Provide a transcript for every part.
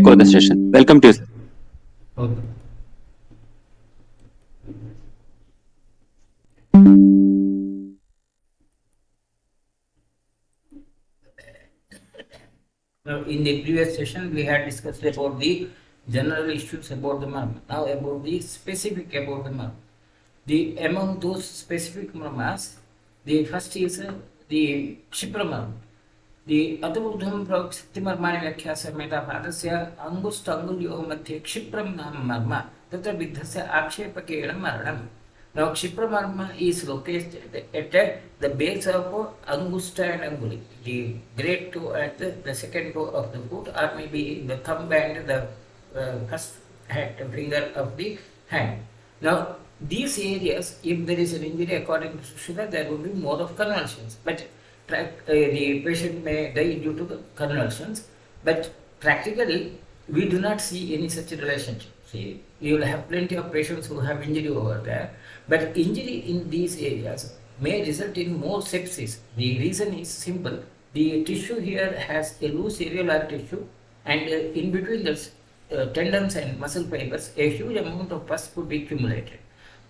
over the session. Welcome to you, sir. Okay. Now, in the previous session, we had discussed about the general issues about the marma. Now, about the specific about the marma. The among those specific marmas, the first is the Shipra marma. The Atavudham Prokshtimarmani Vyakhyasarmeta Padasya Angustangulyo Madhye Kshipram Nam Marma Tatra Vidhasya Akshepakena Maranam. Now Kshipra Marma is located at the base of Angusta and Anguli, the great toe and the second toe of the foot, or maybe the thumb and the first finger of the hand. Now these areas, if there is an injury according to Sushila, there will be more of convulsions. But the patient may die due to the convulsions, but practically we do not see any such relationship. See, you will have plenty of patients who have injury over there, but injury in these areas may result in more sepsis. The reason is simple. The tissue here has a loose areolar tissue, and in between the tendons and muscle fibers, a huge amount of pus could be accumulated.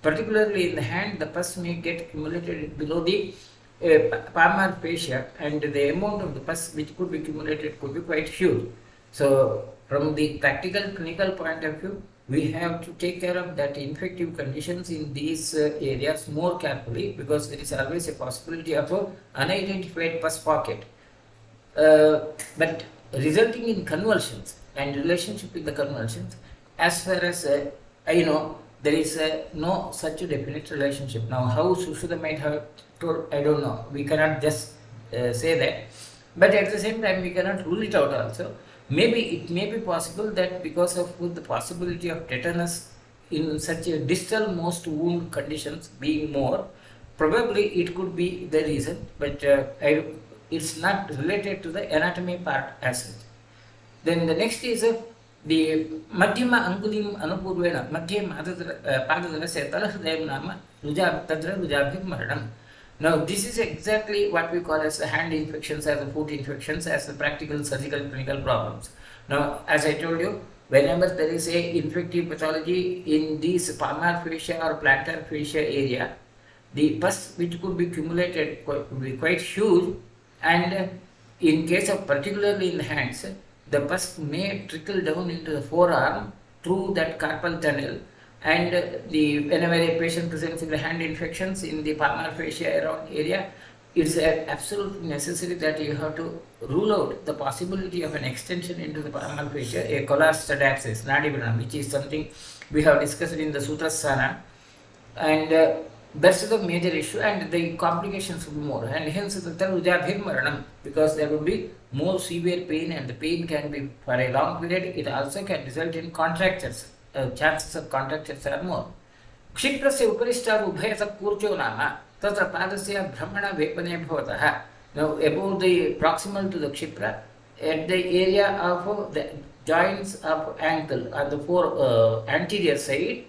Particularly in the hand, the pus may get accumulated below the palmar fascia, and the amount of the pus which could be accumulated could be quite huge. So, from the practical clinical point of view, we have to take care of that infective conditions in these areas more carefully, because there is always a possibility of an unidentified pus pocket. But resulting in convulsions and relationship with the convulsions, as far as I know, there is no such a definite relationship. Now, how Sushruta might have told, I don't know. We cannot just say that. But at the same time, we cannot rule it out also. Maybe it may be possible that because of the possibility of tetanus in such a distal most wound conditions being more, probably it could be the reason, but it's not related to the anatomy part as such. Then the next is the Madhyama Angulim Anupurvena, Madhyam Padadana Setalah Nama, Ruja Tadra Rujabhik Maranam. Now, this is exactly what we call as the hand infections, as the foot infections, as the practical surgical clinical problems. Now, as I told you, whenever there is a infective pathology in this palmar fascia or plantar fascia area, the pus which could be accumulated could be quite huge, and in case of particularly in the hands, the pus may trickle down into the forearm through that carpal tunnel. And whenever a patient presents with the hand infections in the palmar fascia around area, it's absolutely necessary that you have to rule out the possibility of an extension into the palmar fascia, a collar stud abscess, nadibranam, which is something we have discussed in the Sutrasthana. And that's the major issue, and the complications will be more. And hence, the Rujabhir Maranam, because there will be more severe pain, and the pain can be for a long period. It also can result in contractures. Chances of contractures are more. Kshiprasya uparishtar ubhayasa kurcho nama tatra padasya brahmana vepane bhavataha. Now, above the proximal to the Kshipra, at the area of the joints of ankle on the anterior side,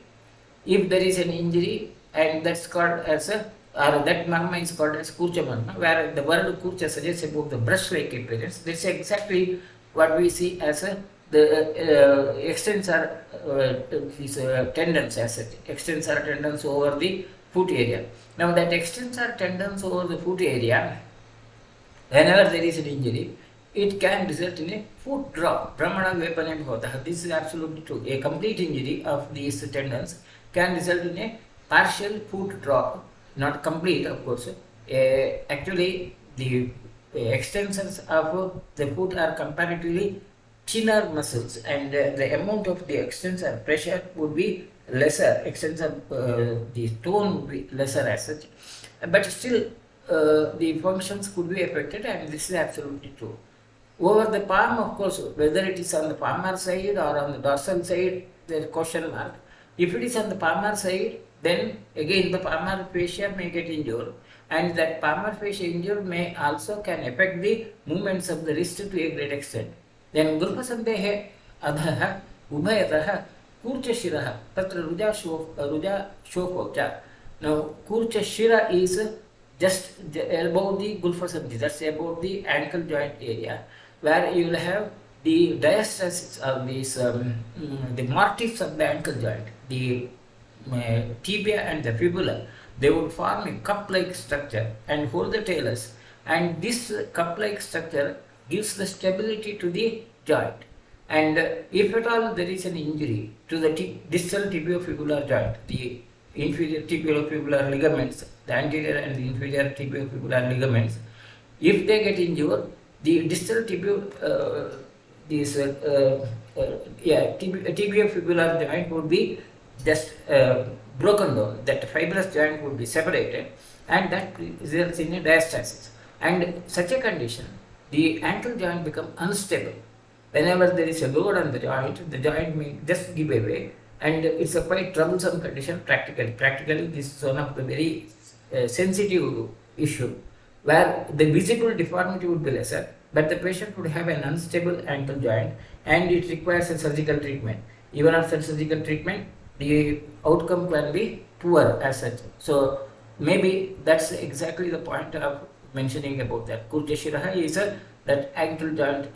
if there is an injury, and that's called as a, or that marma is called as kurcha marma, where the word kurcha suggests about the brush-like appearance. That's exactly what we see as the extensor these tendons as such, extensor tendons over the foot area. Now that extensor tendons over the foot area, whenever there is an injury, it can result in a foot drop. Brahmana vepane bhavataha. This is absolutely true. A complete injury of these tendons can result in a partial foot drop, not complete, of course. Actually, the extensors of the foot are comparatively thinner muscles, and the amount of the extensor pressure would be lesser. Extensor, the tone would be lesser as such, but still the functions could be affected, and this is absolutely true. Over the palm, of course, whether it is on the palmar side or on the dorsal side, there is question mark. If it is on the palmar side, then again the palmar fascia may get injured, and that palmar fascia injury may also can affect the movements of the wrist to a great extent. Then Gurpasandehe Adhaha Ubhayataha Kurcha Shiraha Tatra Ruja Shokocha. Now Kurcha Shira is just above the Gulfasandhi, that's about the ankle joint area, where you will have the diastasis of these, the mortise of the ankle joint, the tibia and the fibula, they would form a cup-like structure and hold the talus, and this cup-like structure gives the stability to the joint. And if at all there is an injury to the distal tibiofibular joint, the inferior tibiofibular ligaments, the anterior and the inferior tibiofibular ligaments, if they get injured, the distal tibiofibular joint would be just broken down. That fibrous joint would be separated, and that results in a diastasis. And such a condition, the ankle joint become unstable. Whenever there is a load on the joint may just give away, and it's a quite troublesome condition practically. Practically, this is one of the very sensitive issue, where the visible deformity would be lesser, but the patient would have an unstable ankle joint, and it requires a surgical treatment. Even after surgical treatment, the outcome can be poor as such. So maybe that's exactly the point of mentioning about that. Kurjashiraha is that ankle joint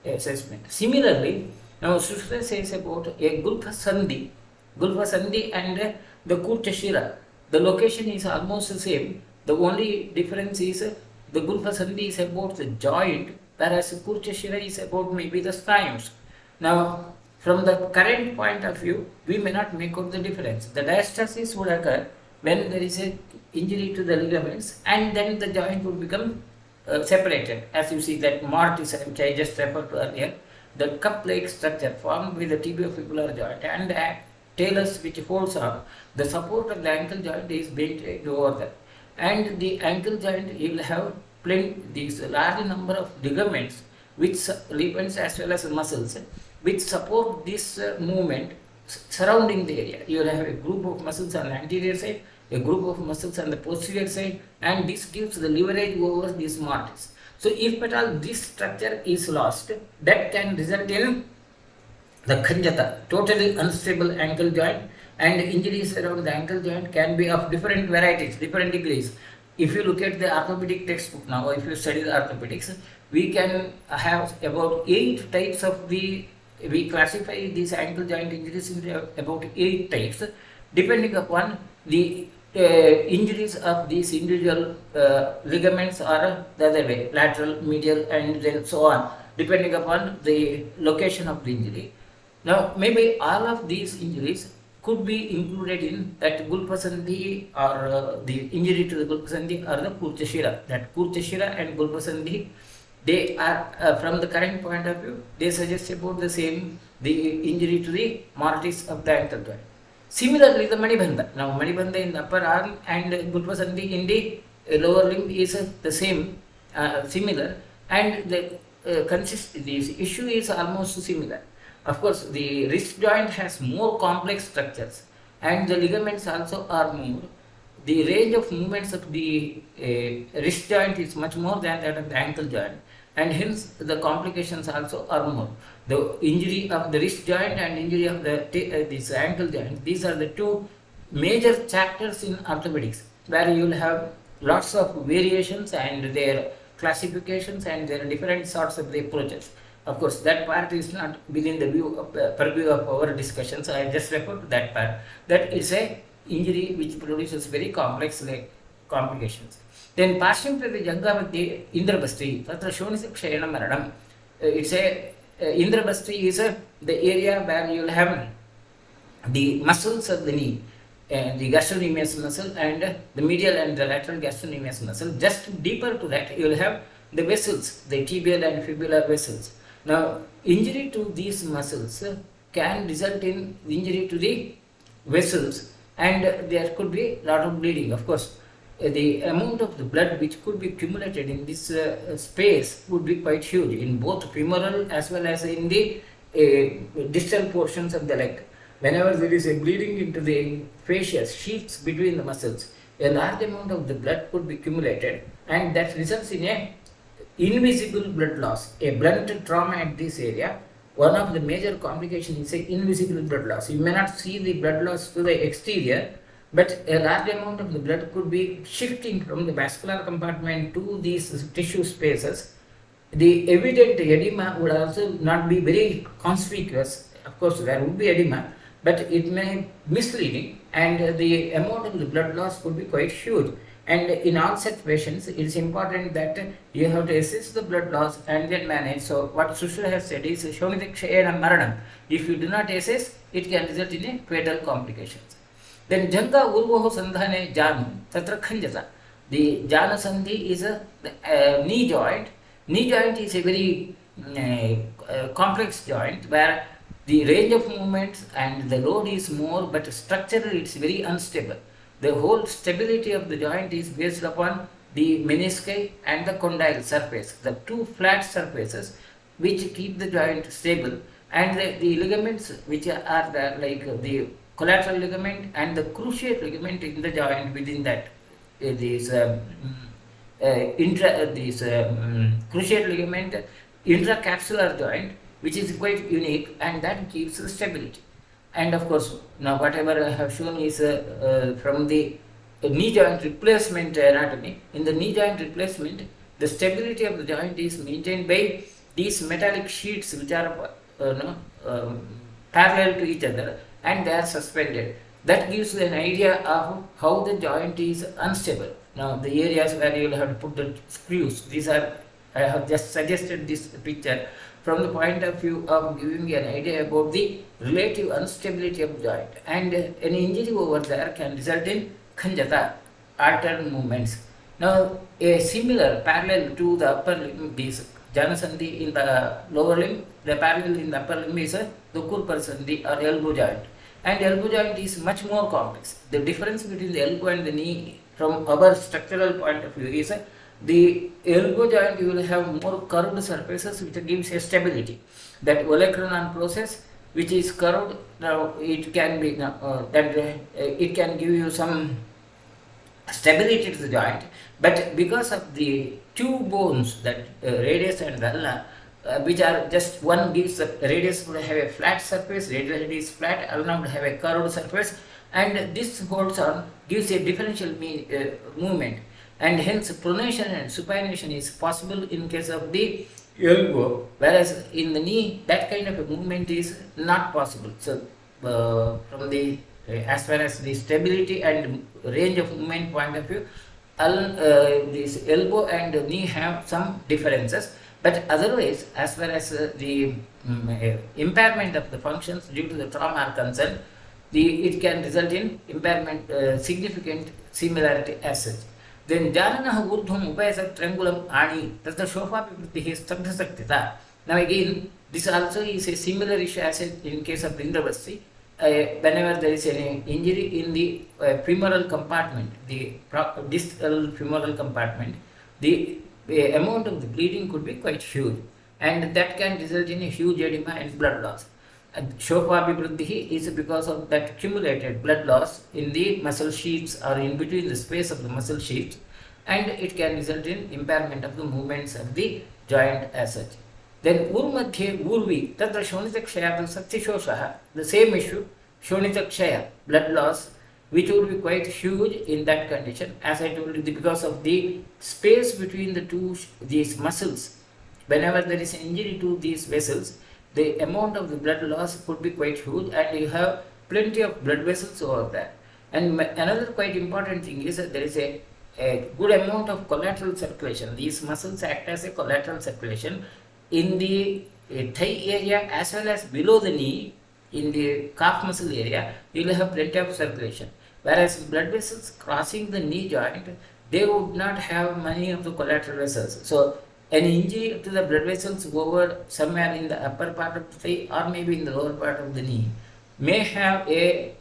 assessment. Similarly, now Sushruta says about a Gulfa Sandhi and the Kurjashira. The location is almost the same. The only difference is the Gulfa Sandhi is about the joint, whereas Kurjashira is about maybe the spines. Now, from the current point of view, we may not make out the difference. The diastasis would occur when there is a injury to the ligaments, and then the joint would become separated. As you see that mortise, which I just referred to earlier, the cup-like structure formed with the tibiofibular joint and the talus which holds on, the support of the ankle joint is built over there. And the ankle joint, you will have these large number of ligaments, ligaments as well as muscles, which support this movement surrounding the area. You will have a group of muscles on the anterior side, a group of muscles on the posterior side, and this gives the leverage over this mortise. So if at all this structure is lost, that can result in the khanjata, totally unstable ankle joint, and injuries around the ankle joint can be of different varieties, different degrees. If you look at the orthopedic textbook now, if you study the orthopedics, we can have about 8 types of we classify these ankle joint injuries into about 8 types, depending upon the injuries of these individual ligaments or the other way, lateral, medial, and then so on, depending upon the location of the injury. Now, maybe all of these injuries could be included in that Gulfa Sandhi or the injury to the Gulfa Sandhi or the Kurjashira. That Kurjashira and Gulfa Sandhi, they are from the current point of view, they suggest about the same, the injury to the mortise of the ankle joint. Similarly, the Manibandha. Now, Manibandha in the upper arm and Gulfa Sandhi in the lower limb is the same, similar, and the issue is almost similar. Of course, the wrist joint has more complex structures, and the ligaments also are more. The range of movements of the wrist joint is much more than that of the ankle joint, and hence the complications also are more. The injury of the wrist joint and injury of this ankle joint, these are the two major chapters in orthopedics, where you will have lots of variations and their classifications and their different sorts of the approaches. Of course, that part is not within the purview of our discussions. I just refer to that part. That is a injury which produces very complex complications. Then passing to the Jangamati Indrabasti, Tatra Shonis Kshayana Maranam. It's a Indrabasti is the area where you will have the muscles of the knee, the gastrocnemius muscle and the medial and the lateral gastrocnemius muscle. Just deeper to that, you will have the vessels, the tibial and fibular vessels. Now, injury to these muscles can result in injury to the vessels, and there could be a lot of bleeding. Of course, the amount of the blood which could be accumulated in this space would be quite huge in both femoral as well as in the distal portions of the leg. Whenever there is a bleeding into the fascia sheaths between the muscles, a large amount of the blood could be accumulated, and that results in a invisible blood loss, a blunt trauma at this area. One of the major complications is a invisible blood loss. You may not see the blood loss to the exterior, but a large amount of the blood could be shifting from the vascular compartment to these tissue spaces the evident edema would also not be very conspicuous. Of course, there would be edema, but it may be misleading, and the amount of the blood loss could be quite huge. And in all such patients, it is important that you have to assess the blood loss and then manage. So, what Sushra has said is Shonidakshayana Maranam. If you do not assess, it can result in a fatal complications. Then Janga Urvoho Sandhane Janu Tatra Khanjata. The Jana Sandhi is a knee joint. Knee joint is a very complex joint where the range of movements and the load is more, but structurally it's very unstable. The whole stability of the joint is based upon the menisci and the condyle surface, the two flat surfaces which keep the joint stable, and the ligaments which are like the collateral ligament and the cruciate ligament in the joint within that this cruciate ligament intracapsular joint, which is quite unique, and that gives the stability. And of course, now whatever I have shown is from the knee joint replacement anatomy. In the knee joint replacement, the stability of the joint is maintained by these metallic sheets which are parallel to each other, and they are suspended. That gives you an idea of how the joint is unstable. Now, the areas where you will have to put the screws, these are, I have just suggested this picture from the point of view of giving you an idea about the relative instability of the joint. And an injury over there can result in khanjata, altered movements. Now, a similar parallel to the upper limb is Janasandhi in the lower limb, the parallel in the upper limb is the Kurparasandhi or elbow joint. And elbow joint is much more complex. The difference between the elbow and the knee from our structural point of view is the elbow joint you will have more curved surfaces which gives a stability. That olecranon process which is curved, now it can be it can give you some stability to the joint, but because of the two bones, that radius and ulna, which are just one gives the radius would have a flat surface, radius is flat, ulna would have a curved surface, and this holds on, gives a differential movement, and hence pronation and supination is possible in case of the elbow, whereas in the knee that kind of a movement is not possible. So from the as far as the stability and range of movement point of view, this elbow and knee have some differences, but otherwise as far as the impairment of the functions due to the trauma are concerned, it can result in impairment, significant similarity as such. Then Janana Urdhum Upayasa Triangulum Ani, that's the Shofa Pipiti Stabdha Saktita. Now again, this also is a similar issue as in case of Indravasti. Whenever there is any injury in the femoral compartment, the distal femoral compartment, the amount of the bleeding could be quite huge, and that can result in a huge edema and blood loss. Shofabhivruddhi is because of that accumulated blood loss in the muscle sheaths or in between the space of the muscle sheaths, and it can result in impairment of the movements of the joint as such. Then Urmadhye Urvi, Tatra Shonitakshaya Saktishoshaha, the same issue, Shonitakshaya, blood loss, which would be quite huge in that condition, as I told you, because of the space between the two these muscles. Whenever there is an injury to these vessels, the amount of the blood loss could be quite huge, and you have plenty of blood vessels over there. And another quite important thing is that there is a good amount of collateral circulation. These muscles act as a collateral circulation in the thigh area as well as below the knee. In the calf muscle area, you will have plenty of circulation. Whereas blood vessels crossing the knee joint, they would not have many of the collateral vessels. So an injury to the blood vessels over somewhere in the upper part of the thigh or maybe in the lower part of the knee may have a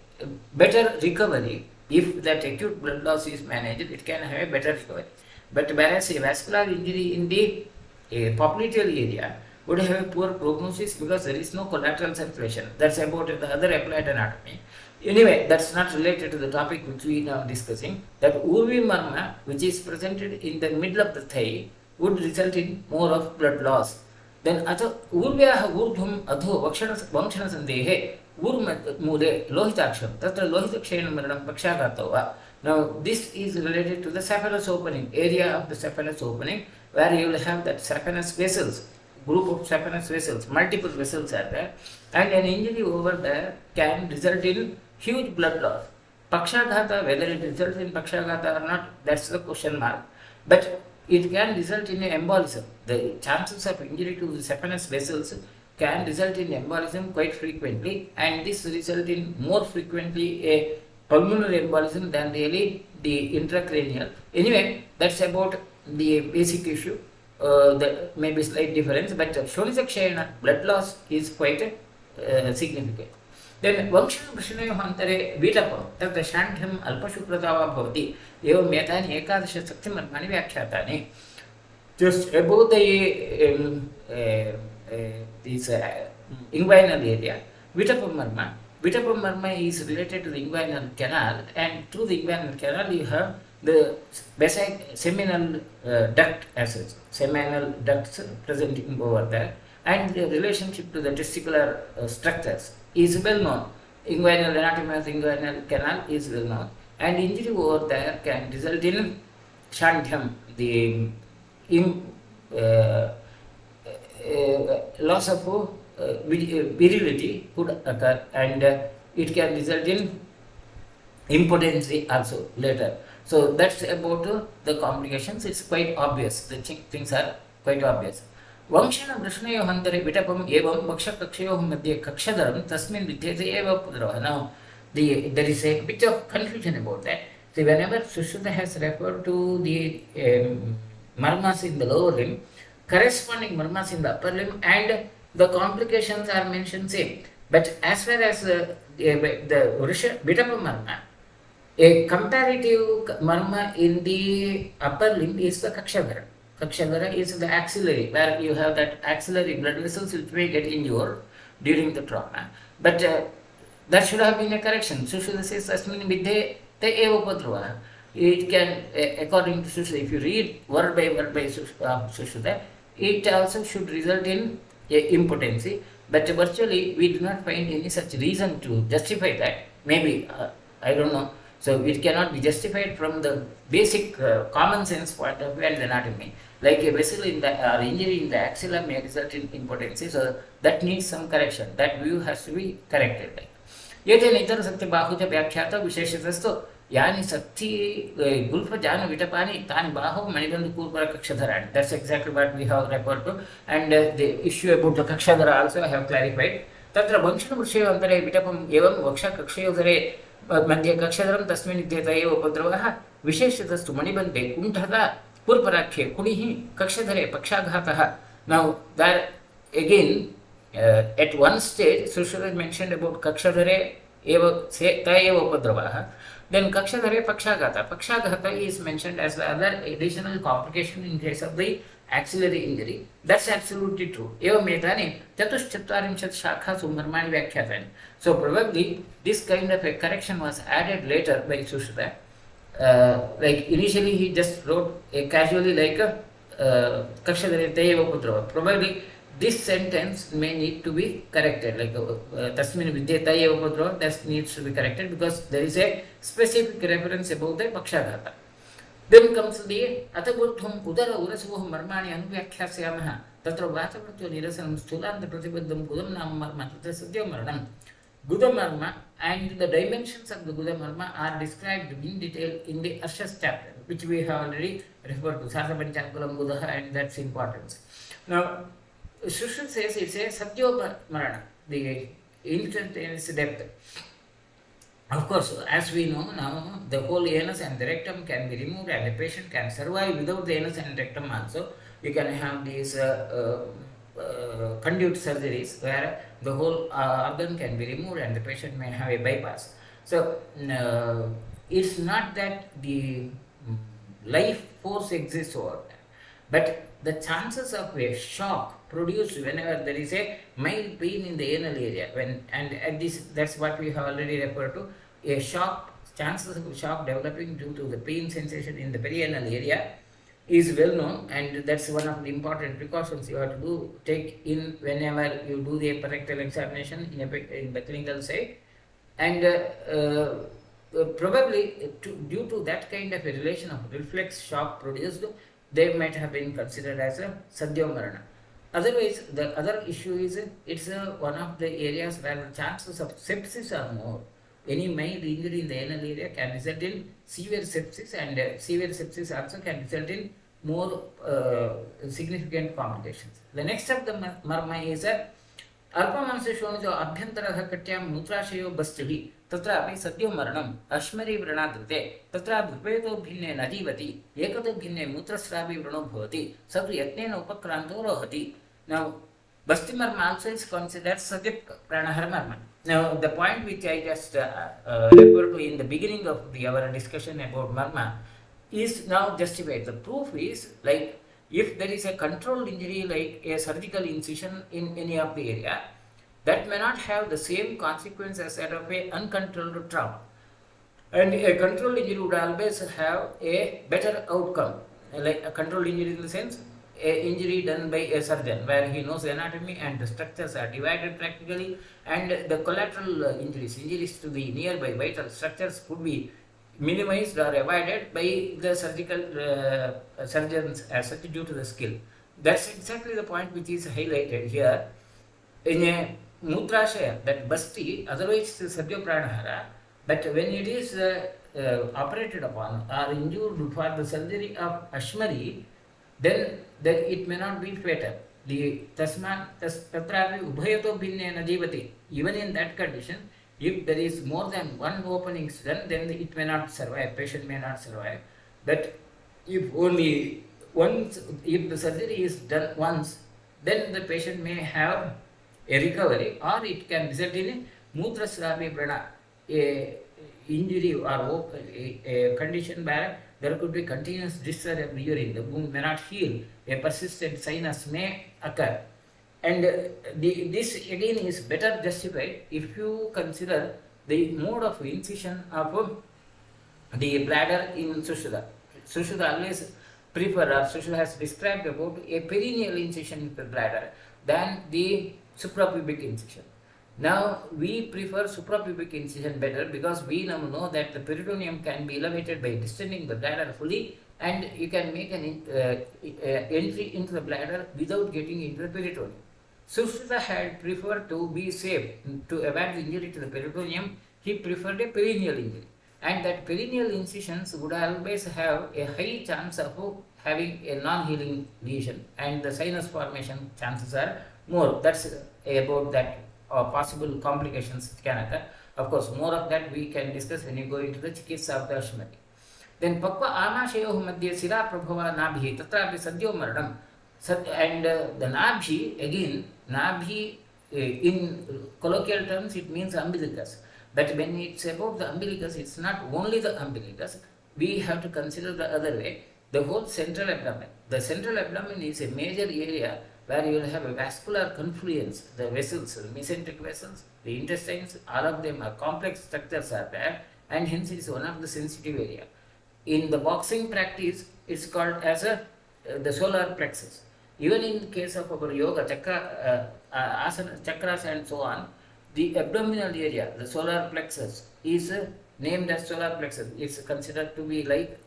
better recovery. If that acute blood loss is managed, it can have a better recovery. But whereas a vascular injury in the popliteal area would have a poor prognosis because there is no collateral circulation. That's about the other applied anatomy. Anyway, that's not related to the topic which we are now discussing. That Urvi Marma, which is presented in the middle of the thigh, would result in more of blood loss. Then Urvyaha Urdhum Adho Vakshana Sandehe Mule Lohitaksham, Tatra Lohitakshayan Maranam Pakshagatava. Now, this is related to the cephalus opening, area of the cephalus opening, where you will have that saphenous vessels, group of saphenous vessels, multiple vessels are there, and an injury over there can result in huge blood loss. Pakshaghata, whether it results in Pakshaghata or not, that's the question mark. But it can result in embolism. The chances of injury to the saphenous vessels can result in embolism quite frequently, and this result in more frequently a pulmonary embolism than really the intracranial. Anyway, that's about the basic issue. That may be slight difference, but Shonijakshayana blood loss is quite significant. Then वंशवृषणयोः अन्तरे वीटपं तत्र शाण्ढ्यम् अल्पशुक्रता वा भवति एवम् एतानि एकादशशक्तिमर्माणि व्याख्यातानि. Just above the this inguinal area, Vitapam marma. Vitapam marma is related to the inguinal canal, and through the inguinal canal you have the basic seminal duct as such, seminal ducts presenting over there, and the relationship to the testicular structures is well known. Inguinal anatomy of the inguinal canal is well known, and injury over there can result in shandhyam, the loss of virility could occur, and it can result in impotency also later. So that's about the complications. It's quite obvious. The things are quite obvious. वंशेन वृष्णयोः अन्तरे विटपम् एवं वक्षकक्षयोः मध्ये कक्षधरं तस्मिन् विद्यते एव पुत्रः. Now there is a bit of confusion about that. So whenever Sushruta has referred to the marmas in the lower limb, corresponding marmas in the upper limb, and the complications are mentioned same. But as far as the Vitapa marma, a comparative marma in the upper limb is the Kakshadhara. Kakshadhara is the axillary, where you have that axillary blood vessels which may get injured during the trauma. But that should have been a correction. Sushruta says Asmini Vidhe Te Eva Padruva. It can, according to Sushruta, if you read word by Sushruta, it also should result in impotency. But virtually, we do not find any such reason to justify that. Maybe, I don't know. So it cannot be justified from the basic common sense point of view and anatomy. Like a vessel in the or injury in the axilla may result in impotency. So that needs some correction. That view has to be corrected. Yet इतर सत्य बाहुज व्याख्यात विशेषतस्तु यानि Satti Gulf जान विटपानि तानि बाहु मणिबंधु पूर्व कक्षधराणि. That's exactly what we have referred to, and the issue about the kakshadhara also I have clarified. तत्र वंशवृषयो अन्तरे विटपम् एवं वक्षकक्षयोदरे मध्ये कक्षधरं तस्मिन् विद्येत एव उपद्रवः. विशेषतस्तु मणिबन्धे कुण्ठः पूर्वराख्ये कुणिः कक्षधरे पक्षाघातः. Now that again at one stage Sushruta mentioned about kakshadhare eva ta eva upadravah. Then kakshadhare pakshaghata. Pakshaghata is mentioned as the other additional complication in case of the axillary injury. That's absolutely true. Evam etani chatushchatvarimshat shakhasu marmani vyakhyatani. So probably this kind of a correction was added later by Sushruta. Like initially he just wrote casually like kakshadhare ta eva upadravah. Probably this sentence may need to be corrected, like tasmin vidyata eva upadravah, that needs to be corrected because there is a specific reference about the pakshaghata. Then comes the ataburdham udara urasuvoh marmani anuvyakhyasayamah tatra vatavratyo nirasanam sthulant pratibaddham gudam nama marma tatra sadhya maranam. Guda marma and the dimensions of the Guda marma are described in detail in the Arshas chapter, which we have already referred to, Sarsapanchakulam Gudaha, and that's importance. Now, Sushruta says it's a Sadhya Marana, the instantaneous death. Of course, as we know now, the whole anus and the rectum can be removed and the patient can survive without the anus and rectum also. You can have these conduit surgeries where the whole organ can be removed and the patient may have a bypass. So, it's not that the life force exists over there, but the chances of a shock produced whenever there is a mild pain in the anal area, and at this, that's what we have already referred to, a shock, chances of shock developing due to the pain sensation in the perianal area is well known, and that's one of the important precautions you have to take in whenever you do the rectal examination in the clinical side. And probably due to that kind of a relation of reflex shock produced, they might have been considered as a Sadhya Marana. Otherwise, the other issue is it's one of the areas where the chances of sepsis are more. Any mild injury in the anal area can result in severe sepsis, and severe sepsis also can result in more significant complications. The next of the marma is अल्पमांसशोणितो अभ्यन्तरः कट्यां मूत्राशयो बस्तिः तत्रापि सद्यो मरणम् अश्मरी व्रणादृते तत्र द्विपेतो भिन्ने न जीवति एकतो भिन्ने मूत्रस्रावी व्रणो भवति स तु यत्नेन उपक्रान्तो रोहति. Now, Basti Marma also is considered Sadyap Pranahara Marma. Now, the point which I just referred to in the beginning of our discussion about Marma is now justified. The proof is like if there is a controlled injury like a surgical incision in any of the area, that may not have the same consequence as that of a uncontrolled trauma. And a controlled injury would always have a better outcome. Like a controlled injury in the sense, a injury done by a surgeon where he knows anatomy and the structures are divided practically, and the collateral injuries to the nearby vital structures could be minimized or avoided by the surgical surgeons as such due to the skill. That's exactly the point which is highlighted here. In a Mutrashaya, that Basti, otherwise Sadhya Pranahara, but when it is operated upon or injured for the surgery of Ashmari, then it may not be fatal. The Tasman Tatravi Ubhayato Bhinne Najivati, even in that condition, if there is more than one opening done, then it may not survive, patient may not survive. But if only once, if the surgery is done once, then the patient may have a recovery, or it can result in a Mutrasravi Prana, a injury or a condition where there could be continuous discharge of urine, the wound may not heal, a persistent sinus may occur. And this again is better justified if you consider the mode of incision of the bladder in Sushruta. Sushruta always prefer, or Sushruta has described about a perineal incision in the bladder than the suprapubic incision. Now we prefer suprapubic incision better because we now know that the peritoneum can be elevated by distending the bladder fully, and you can make an entry into the bladder without getting into the peritoneum. Sushruta had preferred to be safe, to avoid injury to the peritoneum. He preferred a perineal injury, and that perineal incisions would always have a high chance of having a non-healing lesion, and the sinus formation chances are more. That's about that possible complications can occur. Of course, more of that we can discuss when you go into the Chikitsa of the Ashmati. Then Pakva Amashayoh Madhya Sira Prabhava Nabhi Tatrapi Sadhyo Maranam. And the Nabhi, again, Nabhi in colloquial terms it means umbilicus. But when it's about the umbilicus, it's not only the umbilicus. We have to consider the other way, the whole central abdomen. The central abdomen is a major area where you will have a vascular confluence. The vessels, the mesenteric vessels, the intestines, all of them are complex structures are there, and hence it is one of the sensitive area. In the boxing practice, it's called as the solar plexus. Even in the case of our yoga, asana, chakras and so on, the abdominal area, the solar plexus, is named as solar plexus. It's considered to be like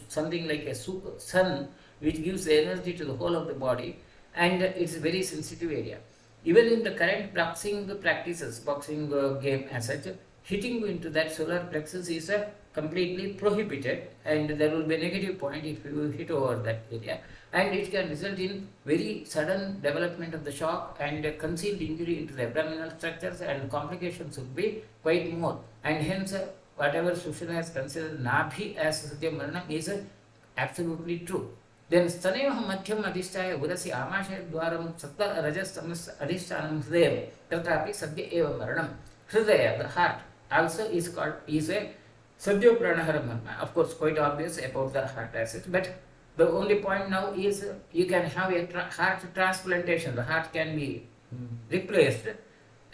something like a sun which gives the energy to the whole of the body, and it's a very sensitive area. Even in the current boxing practices, boxing game as such, hitting into that solar plexus is completely prohibited, and there will be a negative point if you hit over that area, and it can result in very sudden development of the shock and concealed injury into the abdominal structures, and complications will be quite more. And hence, whatever Sushruta has considered Nabhi as Sadhya Maranam is absolutely true. Then Staneva Madhyam Adhisthaya Udasi Amashaya Dwaram Satta Rajas Tamas Adhishtanam Hridayam Tatrapi Sadhya Eva Maranam. Hridaya, the heart, also is a Sadhya Pranahara Marma. Of course, quite obvious about the heart as but the only point now is you can have a heart transplantation. The heart can be replaced,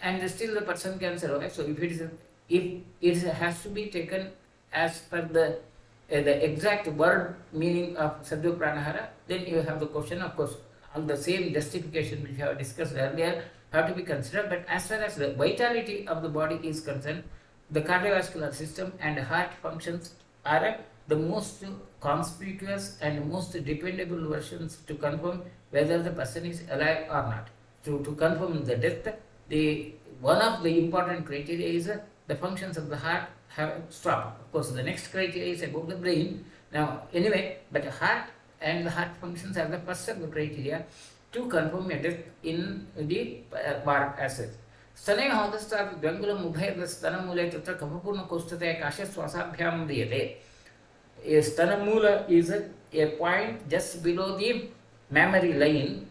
and still the person can survive. So if it has to be taken as per the exact word meaning of Sadhya Pranahara, then you have the question. Of course, on the same justification which we have discussed earlier have to be considered. But as far as the vitality of the body is concerned, the cardiovascular system and heart functions are the most conspicuous and most dependable versions to confirm whether the person is alive or not. To confirm the death, the one of the important criteria is the functions of the heart have stopped. Of course, the next criteria is about the brain. Now, anyway, but heart and the heart functions are the first of the criteria to confirm a death in the bar asset. स्तने होदस्तात् द्वङ्गुलम् उभयस्तनमूले तत्र कफपूर्णकोष्ठते काशश्वासाभ्यां दीयते. A stanamula is a point just below the mammary line.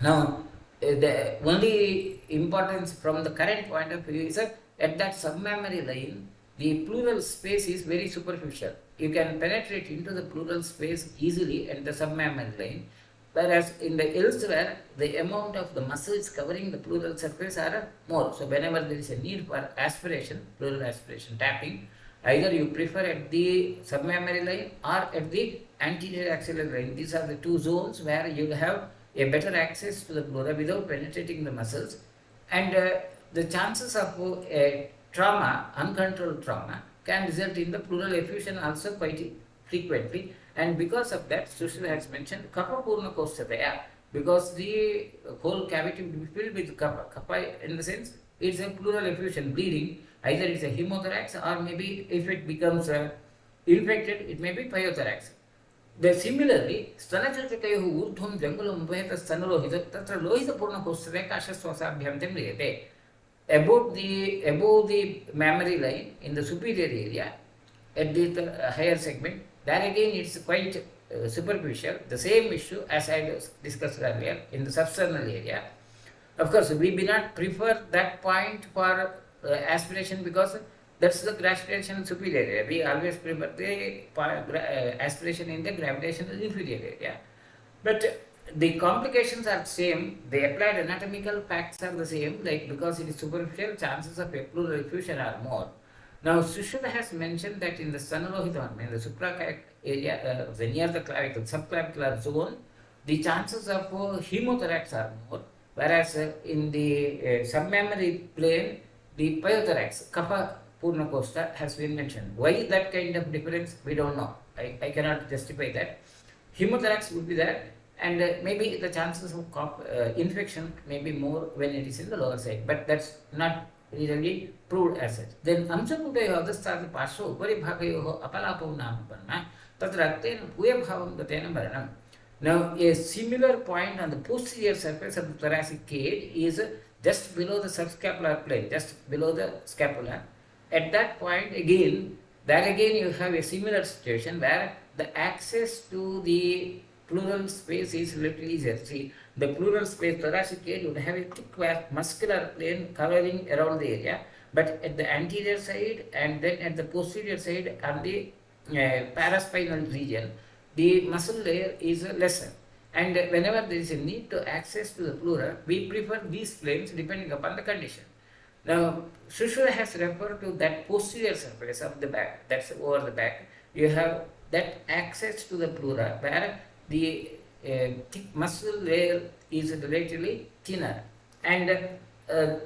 Now, the only importance from the current point of view is that at that submammary line, the pleural space is very superficial. You can penetrate into the pleural space easily at the submammary line, whereas in the elsewhere, the amount of the muscles covering the pleural surface are more. So whenever there is a need for aspiration, pleural aspiration, tapping, either you prefer at the submammary line or at the anterior axillary line. These are the two zones where you have a better access to the pleura without penetrating the muscles, and the chances of a trauma, uncontrolled trauma, can result in the pleural effusion also quite frequently. And because of that, Sushila has mentioned kapha purna kostataya, because the whole cavity will be filled with kapha. Kapha in the sense it's a pleural effusion, bleeding. Either it's a hemothorax or maybe if it becomes infected, it may be pyothorax. Similarly, स्तनचर्चकयोः ऊर्ध्वं जङ्गुलम् उभयतः स्तनलोहितं तत्र लोहितपूर्णकोष्ठते काशश्वासाभ्यां म्रियते. Above the mammary line in the superior area, at the higher segment, there again it's quite superficial. The same issue as I discussed earlier in the substernal area. Of course, we do not prefer that point for aspiration because that's the gravitational superior area. We always prefer the aspiration in the gravitational inferior area. But the complications are same, the applied anatomical facts are the same, like because it is superficial, chances of a pleural effusion are more. Now, Sushruta has mentioned that in the stanalohitam, in the supracardiac area, near the clavicle, subclavicular zone, the chances of hemothorax are more, whereas in the submammary plane, the pyothorax, kapha purna kosta, has been mentioned. Why that kind of difference, we don't know. I cannot justify that. Hemothorax would be there, and maybe the chances of infection may be more when it is in the lower side, but that's not really proved as such. Then amsaputeyoः अधस्तात् पार्श्व उपरिभागयोः अपलापो नाम वर्णः तत्र रक्तेन भूयभावं गतेन वर्णम्. Now, a similar point on the posterior surface of the thoracic cage is just below the subscapular plane, just below the scapula. At that point, there again you have a similar situation where the access to the pleural space is a little easier. See, the pleural space, thoracic cage would have a thick muscular plane covering around the area, but at the anterior side and then at the posterior side on the paraspinal region, the muscle layer is lesser. And whenever there is a need to access to the pleura, we prefer these planes depending upon the condition. Now, Sushruta has referred to that posterior surface of the back, that's over the back. You have that access to the pleura where the thick muscle layer is relatively thinner, and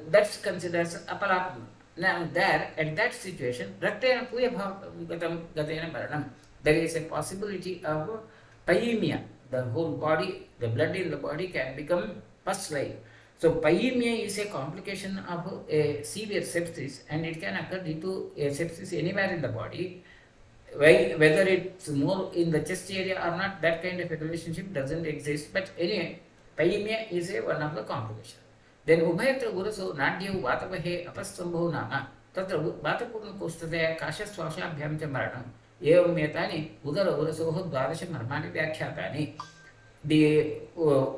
that's considered as apalapam. Now, at that situation, raktena puyabhavam gatena maranam, there is a possibility of pyemia. The whole body, the blood in the body can become pus-like. So, pyemia is a complication of a severe sepsis, and it can occur due to a sepsis anywhere in the body. Whether it's more in the chest area or not, that kind of a relationship doesn't exist. But anyway, pyemia is one of the complications. Then ubhayatra guraso nadyav vatavahe apastambho nama tatra vatapurna kostate kashaswashabhyam cha maranam evam etani udara gurasoho dvadasha marmani vyakhyatani.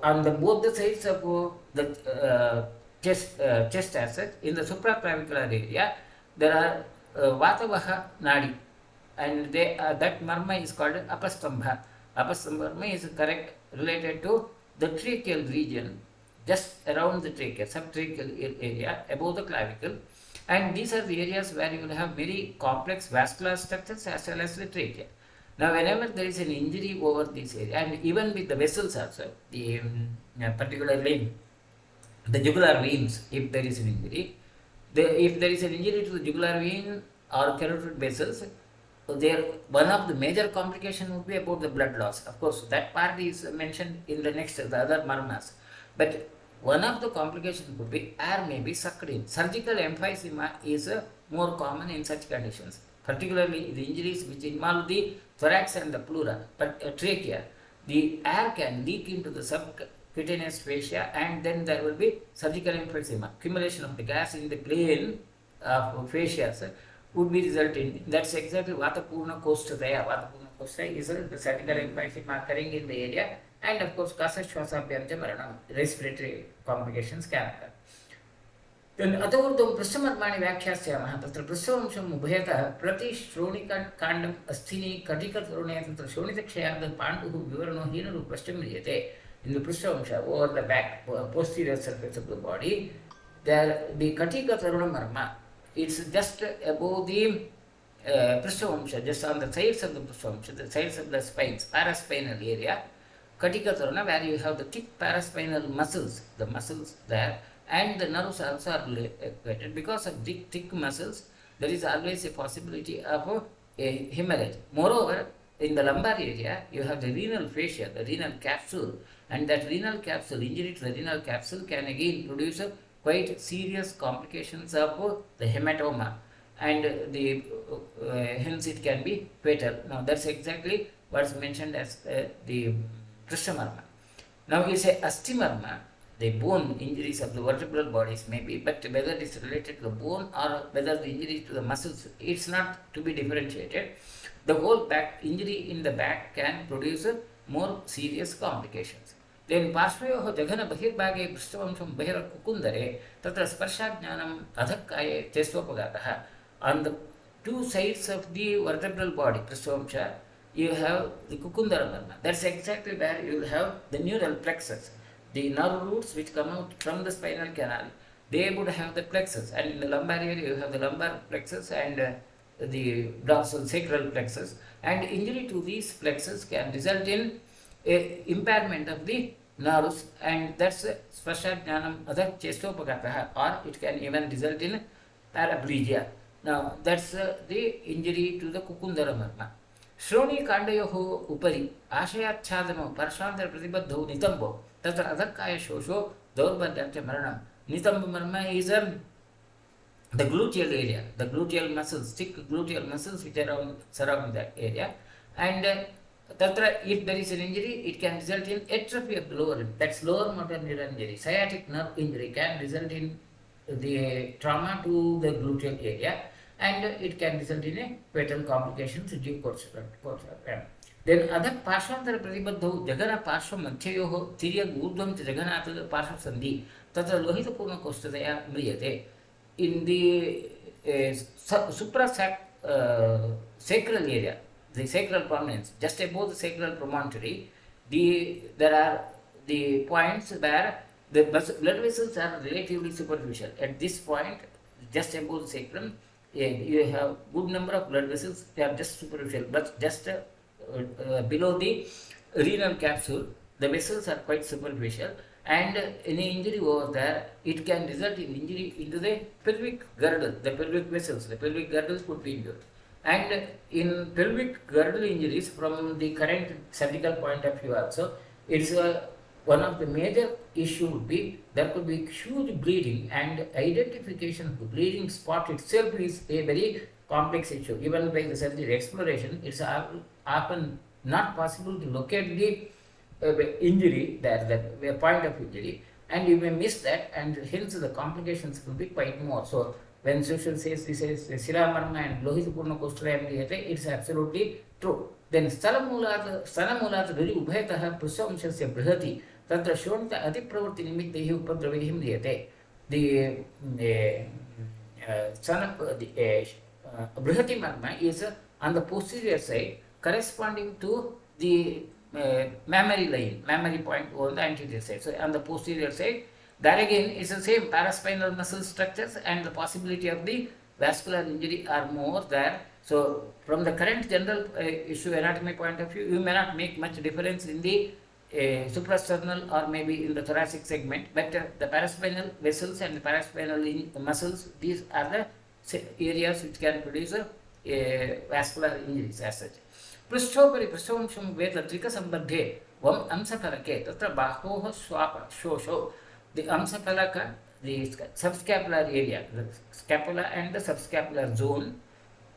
On the both the sides of the chest as such, in the supraclavicular area, there are vatavaha nadi, and that marma is called apastambha. Apastambha is correct related to the tracheal region, just around the trachea, subtracheal area, above the clavicle. And these are the areas where you will have very complex vascular structures as well as the trachea. Now, whenever there is an injury over this area, and even with the vessels also, the particularly the jugular veins, if there is an injury, if there is an injury to the jugular vein or carotid vessels, there one of the major complication would be about the blood loss. Of course, that part is mentioned in the next, the other marmas. But one of the complications could be air may be sucked in. Surgical emphysema is more common in such conditions, particularly the injuries which involve the thorax and the pleura, but trachea. The air can leak into the subcutaneous fascia, and then there will be surgical emphysema. Accumulation of the gas in the plane of fascias would be resulting. That's exactly Vatapurna Kostadaya. Vatapurna Kostadaya is the surgical emphysema occurring in the area, and of course, Kasashwasabhyanta Maranam, respiratory complications can occur. Then अतोर्धं पृष्ठमर्माणि व्याख्यास्यामः तत्र पृष्ठवंशम् उभयतः प्रतिश्रोणिकाण्डम् अस्थिनि कटिकतरुणे तत्र श्रोणितक्षयार्धं पाण्डुः विवरणो हीनरूपश्च म्रियते. In the पृष्ठवंश, over the back, posterior surface of the body, there the Katika Marma, it's just above the Prashavamsha, just on the sides of the Prashavamsha, the sides of the spines, paraspinal area, Katika Taruna, where you have the thick paraspinal muscles, the muscles there, and the nerves also are located. Because of thick muscles, there is always a possibility of a hemorrhage. Moreover, in the lumbar area, you have the renal fascia, the renal capsule, and that renal capsule, injury to the renal capsule can again produce quite serious complications of the hematoma, and hence it can be fatal. Now that's exactly what's mentioned as the Prishtamarma. Now we say Astimarma, the bone injuries of the vertebral bodies may be, but whether it is related to the bone or whether the injury to the muscles, it's not to be differentiated. The whole back injury in the back can produce more serious complications. Then पार्श्वयोः जघन बहिर्भागे पृष्ठवंशं बहिर्कुकुन्दरे तत्र स्पर्शाज्ञानम् अधक्काये चेष्टोपघातः. On the two sides of the vertebral body, पृष्ठवंश, you have the kukundara marma. That's exactly where you will have the neural plexus. The nerve roots which come out from the spinal canal, they would have the plexus, and in the lumbar area you have the lumbar plexus and the dorsal sacral plexus, and injury to these plexus can result in a impairment of the nerves, and that's spashajnanam adha chestopagataha, or it can even result in paraplegia. Now that's the injury to the kukundara marma. Shroni kandayoho upari ashayachadamo parshantar pratibadho nitambo tatra adhakkaya shosho daurbadhyatya maranam. Nitambo marma is the gluteal area, the gluteal muscles, thick gluteal muscles which are surround that area, and tatra, if there is an injury, it can result in atrophy of the lower limb. That's lower motor neuron injury. Sciatic nerve injury can result in the trauma to the gluteal area, and it can result in a fatal complications due course of time. Then other parshvantara pratibadhau jagana parshva madhyayoho tiryag urdhvam cha jaganatha parshva sandhi tatra lohita purna kostadaya mriyate. In the suprasacral area, the sacral prominence, just above the sacral promontory, there are the points where the blood vessels are relatively superficial. At this point, just above the sacrum, you have good number of blood vessels. They are just superficial, but just below the renal capsule, the vessels are quite superficial, and any injury over there, it can result in injury into the pelvic girdle, the pelvic vessels. The pelvic girdles could be injured. And in pelvic girdle injuries, from the current surgical point of view also, it's one of the major issue would be there could be huge bleeding, and identification of the bleeding spot itself is a very complex issue. Even by the surgery exploration, it's often not possible to locate the injury there, the point of injury, and you may miss that, and hence the complications will be quite more. So when Sushil says this is Siramarma and Lohitapurna Kostadaya, it's absolutely true. Then Stanamulat Duri Ubhetaha Prashamshasya Brihati Tatra Shonta Adipravarti Nimitti Upadravihim Diate. The Brihati Marma is on the posterior side, corresponding to the mammary line, mammary point on the anterior side. So on the posterior side, there again is the same paraspinal muscle structures, and the possibility of the vascular injury are more there. So from the current general issue anatomy point of view, you may not make much difference in the suprasternal or maybe in the thoracic segment, but the paraspinal vessels and the paraspinal muscles, these are the areas which can produce vascular injuries as such. पृष्ठोपरि पृष्ठवंशं वेद त्रिकसम्बद्धे वम् अंशफलके तत्र बाहोः श्वापशोषो the amsaphalaka, the subscapular area, the scapula and the subscapular zone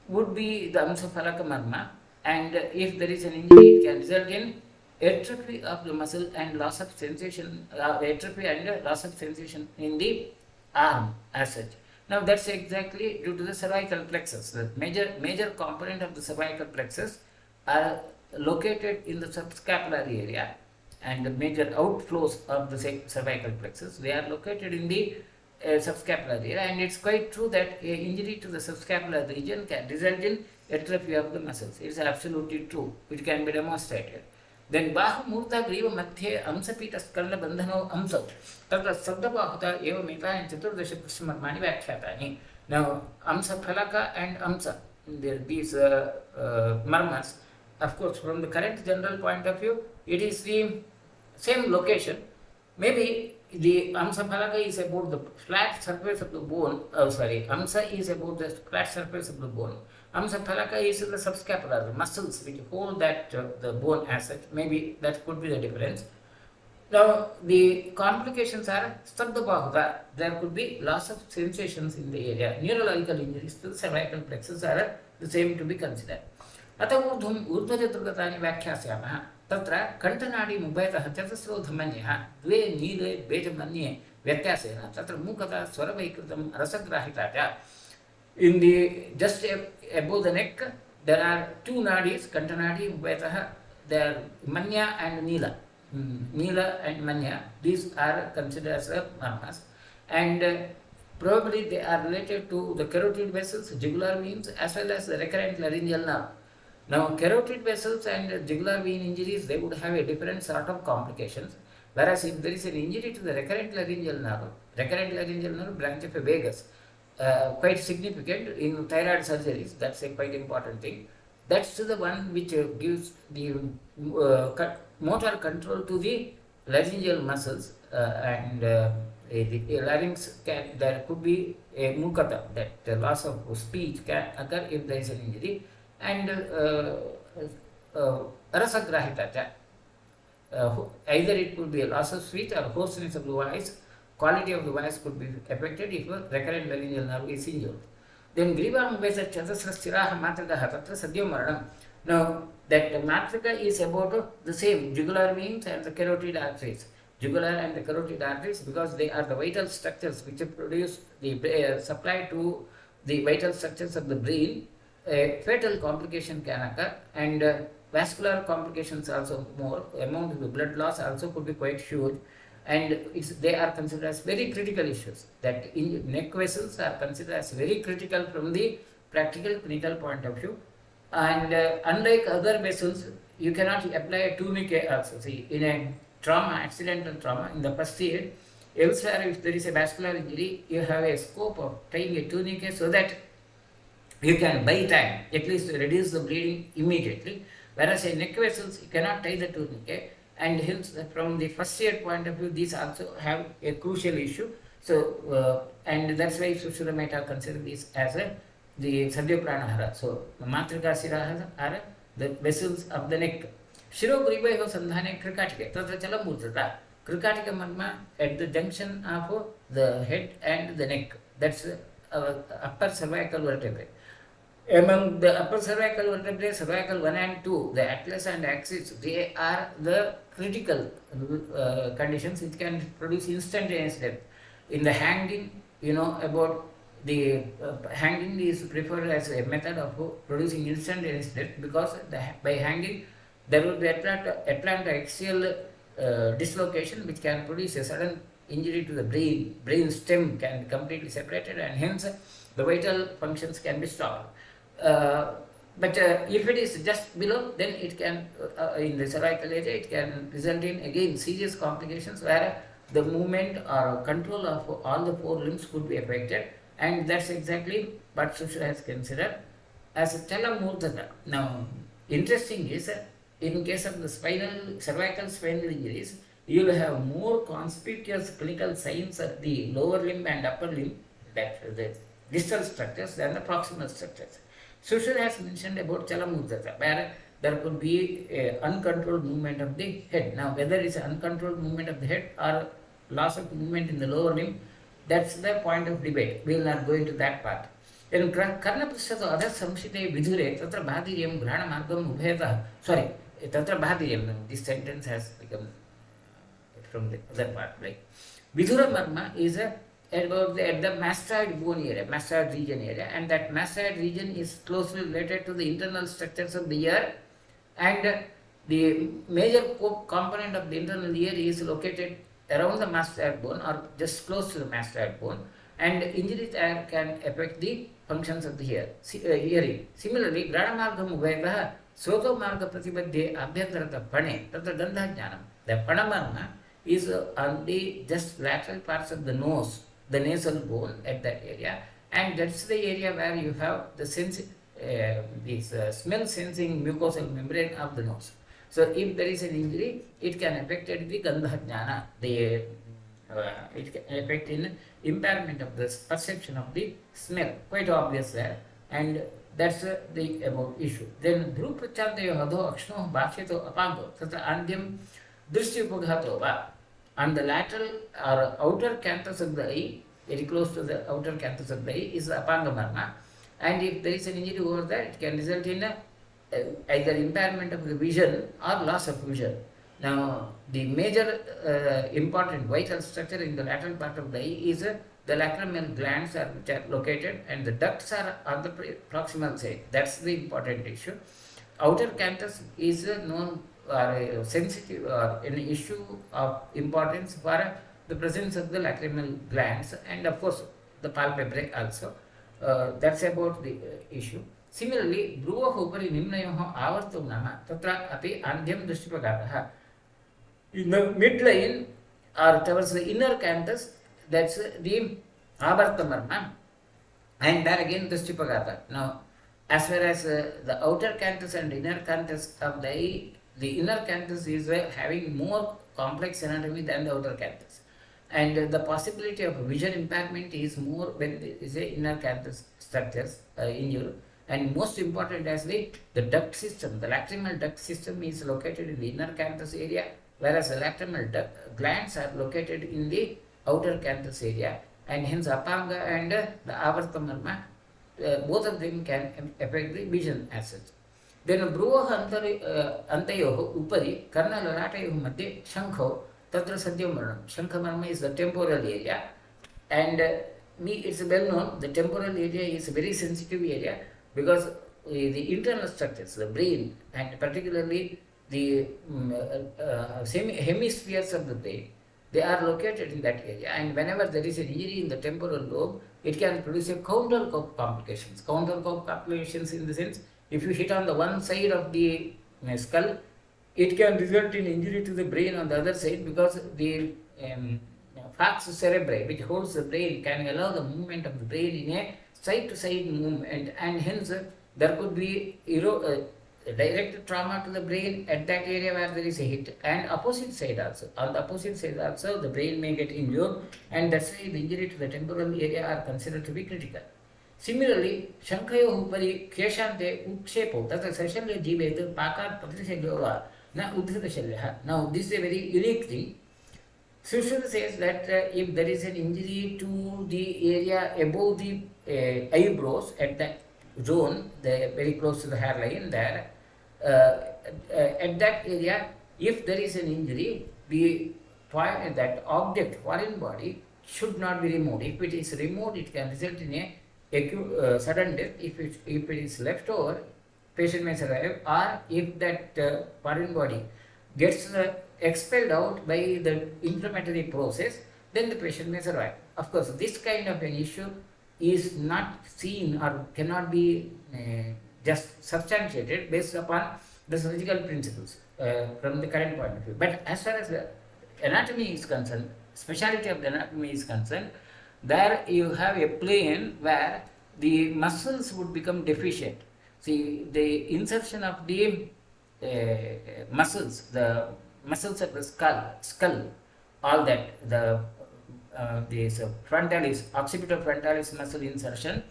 would be the amsaphalaka marma, and if there is an injury it can result in atrophy of the muscle and loss of sensation, atrophy and loss of sensation in the arm as such. Now that's exactly due to the cervical plexus. The major component of the cervical plexus are located in the subscapular area, and the major outflows of the cervical plexus, they are located in the subscapular area, and it's quite true that a injury to the subscapular region can result in atrophy of the muscles. It's absolutely true, which can be demonstrated. Then Bahu Murta Griva Mathe Amsapita Skala Bandhano Amsa Tatra Sabdabahuta Eva Mita and Chaturdasha Krishnamani Vakshatani. Now Amsa Phalaka and Amsa, these marmas, of course, from the current general point of view, it is the same location. Maybe the Amsa Phalaka is about the flat surface of the bone, Amsa is about the flat surface of the bone. Amsa Phalaka is the subscapular, the muscles which hold that the bone as such. Maybe that could be the difference. Now, the complications are Stabdabahuta, there could be loss of sensations in the area. Neurological injuries to the cervical plexus are the same to be considered. अतऊर्ध्वम् ऊर्ध्वचतुर्गतानि व्याख्यास्यामः तत्र कण्ठनाडी उभयतः चतुस्रोधमन्यः द्वे नीले बेजमन्ये व्यत्यासेन तत्र मूकता स्वरवैकृतं रसग्राहिता च. In the just above the neck there are two nadis, Kantanadi Ubetah, they are Manya and Neela. Neela and Manya, these are considered as marmas, and probably they are related to the carotid vessels, jugular veins, as well as the recurrent laryngeal nerve. Now, carotid vessels and jugular vein injuries, they would have a different sort of complications, whereas if there is an injury to the recurrent laryngeal nerve branch of a vagus, quite significant in thyroid surgeries, that's a quite important thing. That's the one which gives the motor control to the laryngeal muscles, and the larynx there could be a mukata, that the loss of speech can occur if there is an injury, and rasagrahita, either it could be a loss of speech or hoarseness of the voice. Quality of the voice could be affected if a recurrent laryngeal nerve is injured. Then Griva Mubesa Chadasra Stiraha Matrika Tatra Sadhya Maranam. Now that matrika is about the same jugular veins and the carotid arteries. Jugular and the carotid arteries, because they are the vital structures which produce the supply to the vital structures of the brain. A fatal complication can occur, and vascular complications also more. Amount of the blood loss also could be quite huge. And they are considered as very critical issues. That neck vessels are considered as very critical from the practical clinical point of view. And unlike other vessels, you cannot apply a tourniquet also. See, in a trauma, accidental trauma, in the first aid, elsewhere if there is a vascular injury, you have a scope of tying a tourniquet so that you can buy time, at least reduce the bleeding immediately. Whereas in neck vessels, you cannot tie the tourniquet. And hence, from the first aid point of view, these also have a crucial issue. So, and that's why Sushruta might have considered this as the Sadhya Pranahara. So, Matrika Siraha are the vessels of the neck. Shiro Griba Sandhane Krikatika, Tatra Chalamurtata, Krikatika Marma at the junction of the head and the neck. That's upper cervical vertebrae. Among the upper cervical vertebrae, cervical 1 and 2, the atlas and axis, they are the critical conditions which can produce instantaneous death. In the hanging, you know about the hanging is preferred as a method of producing instantaneous death, because by hanging there will be atlantoaxial dislocation which can produce a sudden injury to the brain. Brain stem can be completely separated, and hence the vital functions can be stopped. But if it is just below, then it can, in the cervical area, it can result in again serious complications where the movement or control of all the four limbs could be affected, and that's exactly what Sushruta has considered as a Chalamurtata. Now, interesting is in case of the cervical spinal injuries, you will have more conspicuous clinical signs of the lower limb and upper limb, that the distal structures, than the proximal structures. Sushruta has mentioned about Chalamurtata, where there could be a uncontrolled movement of the head. Now, whether it's uncontrolled movement of the head or loss of movement in the lower limb, that's the point of debate. We will not go into that part. Then Karnaprishthato other samshite vidhure tatra bhadiyam grana margam ubheta. Sorry, tatra bhadiyam. This sentence has become from the other part. Like Vidura Marma is about at the mastoid bone area, mastoid region area, and that mastoid region is closely related to the internal structures of the ear, and the major component of the internal ear is located around the mastoid bone or just close to the mastoid bone, and injury can affect the functions of the hearing. Similarly, Granamargam Ubhayatah Sroto Marga Pratibadhye Abhyantarata Pane Tatra Gandha Jnanam. The Panamarma is on the just lateral parts of the nose, the nasal bone at that area, and that's the area where you have the smell sensing mucosal membrane of the nose. So if there is an injury, it can affect the Gandha Jnana, it can affect in impairment of the perception of the smell, quite obvious there, and that's the about issue. Then Dhru Prachantayo Hadho Akshno Bhaksheto Apango Tatra Andyam Drishtyupaghato Va. On the lateral or outer canthus of the eye, very close to the outer canthus of the eye, is the Apanga Marma, and if there is an injury over there, it can result in either impairment of the vision or loss of vision. Now, the major important vital structure in the lateral part of the eye is the lacrimal glands which are located, and the ducts are on the proximal side. That's the important issue. Outer canthus is known or sensitive or an issue of importance for the presence of the lacrimal glands, and of course the palpebrae also. That's about the issue. Similarly, Bhruvoh upari nimnayoh avartam nama tatra api andhyam drishtipagataha. In the midline or towards the inner canthus, that's the avartamarma, and there again drishtipagata. Now, as far as the outer canthus and inner canthus of the eye, the inner canthus is having more complex anatomy than the outer canthus, and the possibility of vision impairment is more when there is a inner canthus structures injured. And most important as the duct system, the lacrimal duct system is located in the inner canthus area, whereas the lacrimal glands are located in the outer canthus area, and hence Apanga and the Avartamarma, both of them can affect the vision as such. Then Bhruvoh Antayoh Upari Karna Laratayoh Madhye Shankho Tatra Sadhyamarnam. Shankhamarma is the temporal area, and it's well known the temporal area is a very sensitive area because the internal structures, the brain, and particularly the hemispheres of the brain, they are located in that area, and whenever there is an injury in the temporal lobe, it can produce a counter complications. Counter complications in the sense, if you hit on the one side of the skull, it can result in injury to the brain on the other side, because the falx cerebri, which holds the brain, can allow the movement of the brain in a side-to-side movement, and hence there could be direct trauma to the brain at that area where there is a hit, and opposite side also. On the opposite side also, the brain may get injured, and that's why the injury to the temporal area are considered to be critical. Similarly, Shankayo Upari Keshante Ukshepo, that's a Seshalya Jivet, Pakat Patrisha Na Udhita Shalya. Now, this is a very unique thing. Sushruta says that if there is an injury to the area above the eyebrows at that zone, very close to the hairline there, at that area, if there is an injury, that object, foreign body, should not be removed. If it is removed, it can result in a sudden death. If it is left over, patient may survive, or if that foreign body gets expelled out by the inflammatory process, then the patient may survive. Of course, this kind of an issue is not seen or cannot be just substantiated based upon the surgical principles from the current point of view. But as far as the anatomy is concerned, speciality of the anatomy is concerned, there you have a plane where the muscles would become deficient. See, the insertion of the muscles of the skull, all that, the this frontalis, occipital frontalis muscle insertion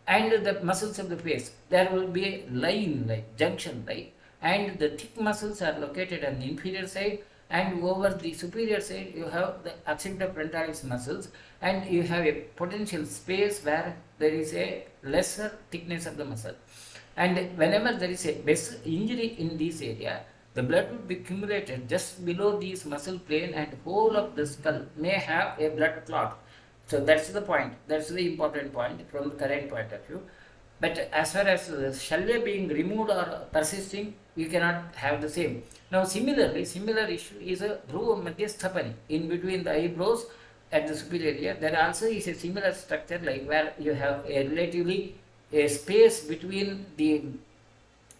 and the muscles of the face. There will be a line, like junction, right? And the thick muscles are located on the inferior side, and over the superior side you have the occipital frontalis muscles, and you have a potential space where there is a lesser thickness of the muscle. And whenever there is a injury in this area, the blood would be accumulated just below this muscle plane, and whole of the skull may have a blood clot. So that's the point. That's the important point from the current point of view. But as far as the shalya being removed or persisting, you cannot have the same. Now similarly, similar issue is a dhruva madhyasthapani in between the eyebrows at the superior area. There also is a similar structure, like where you have a relatively a space between the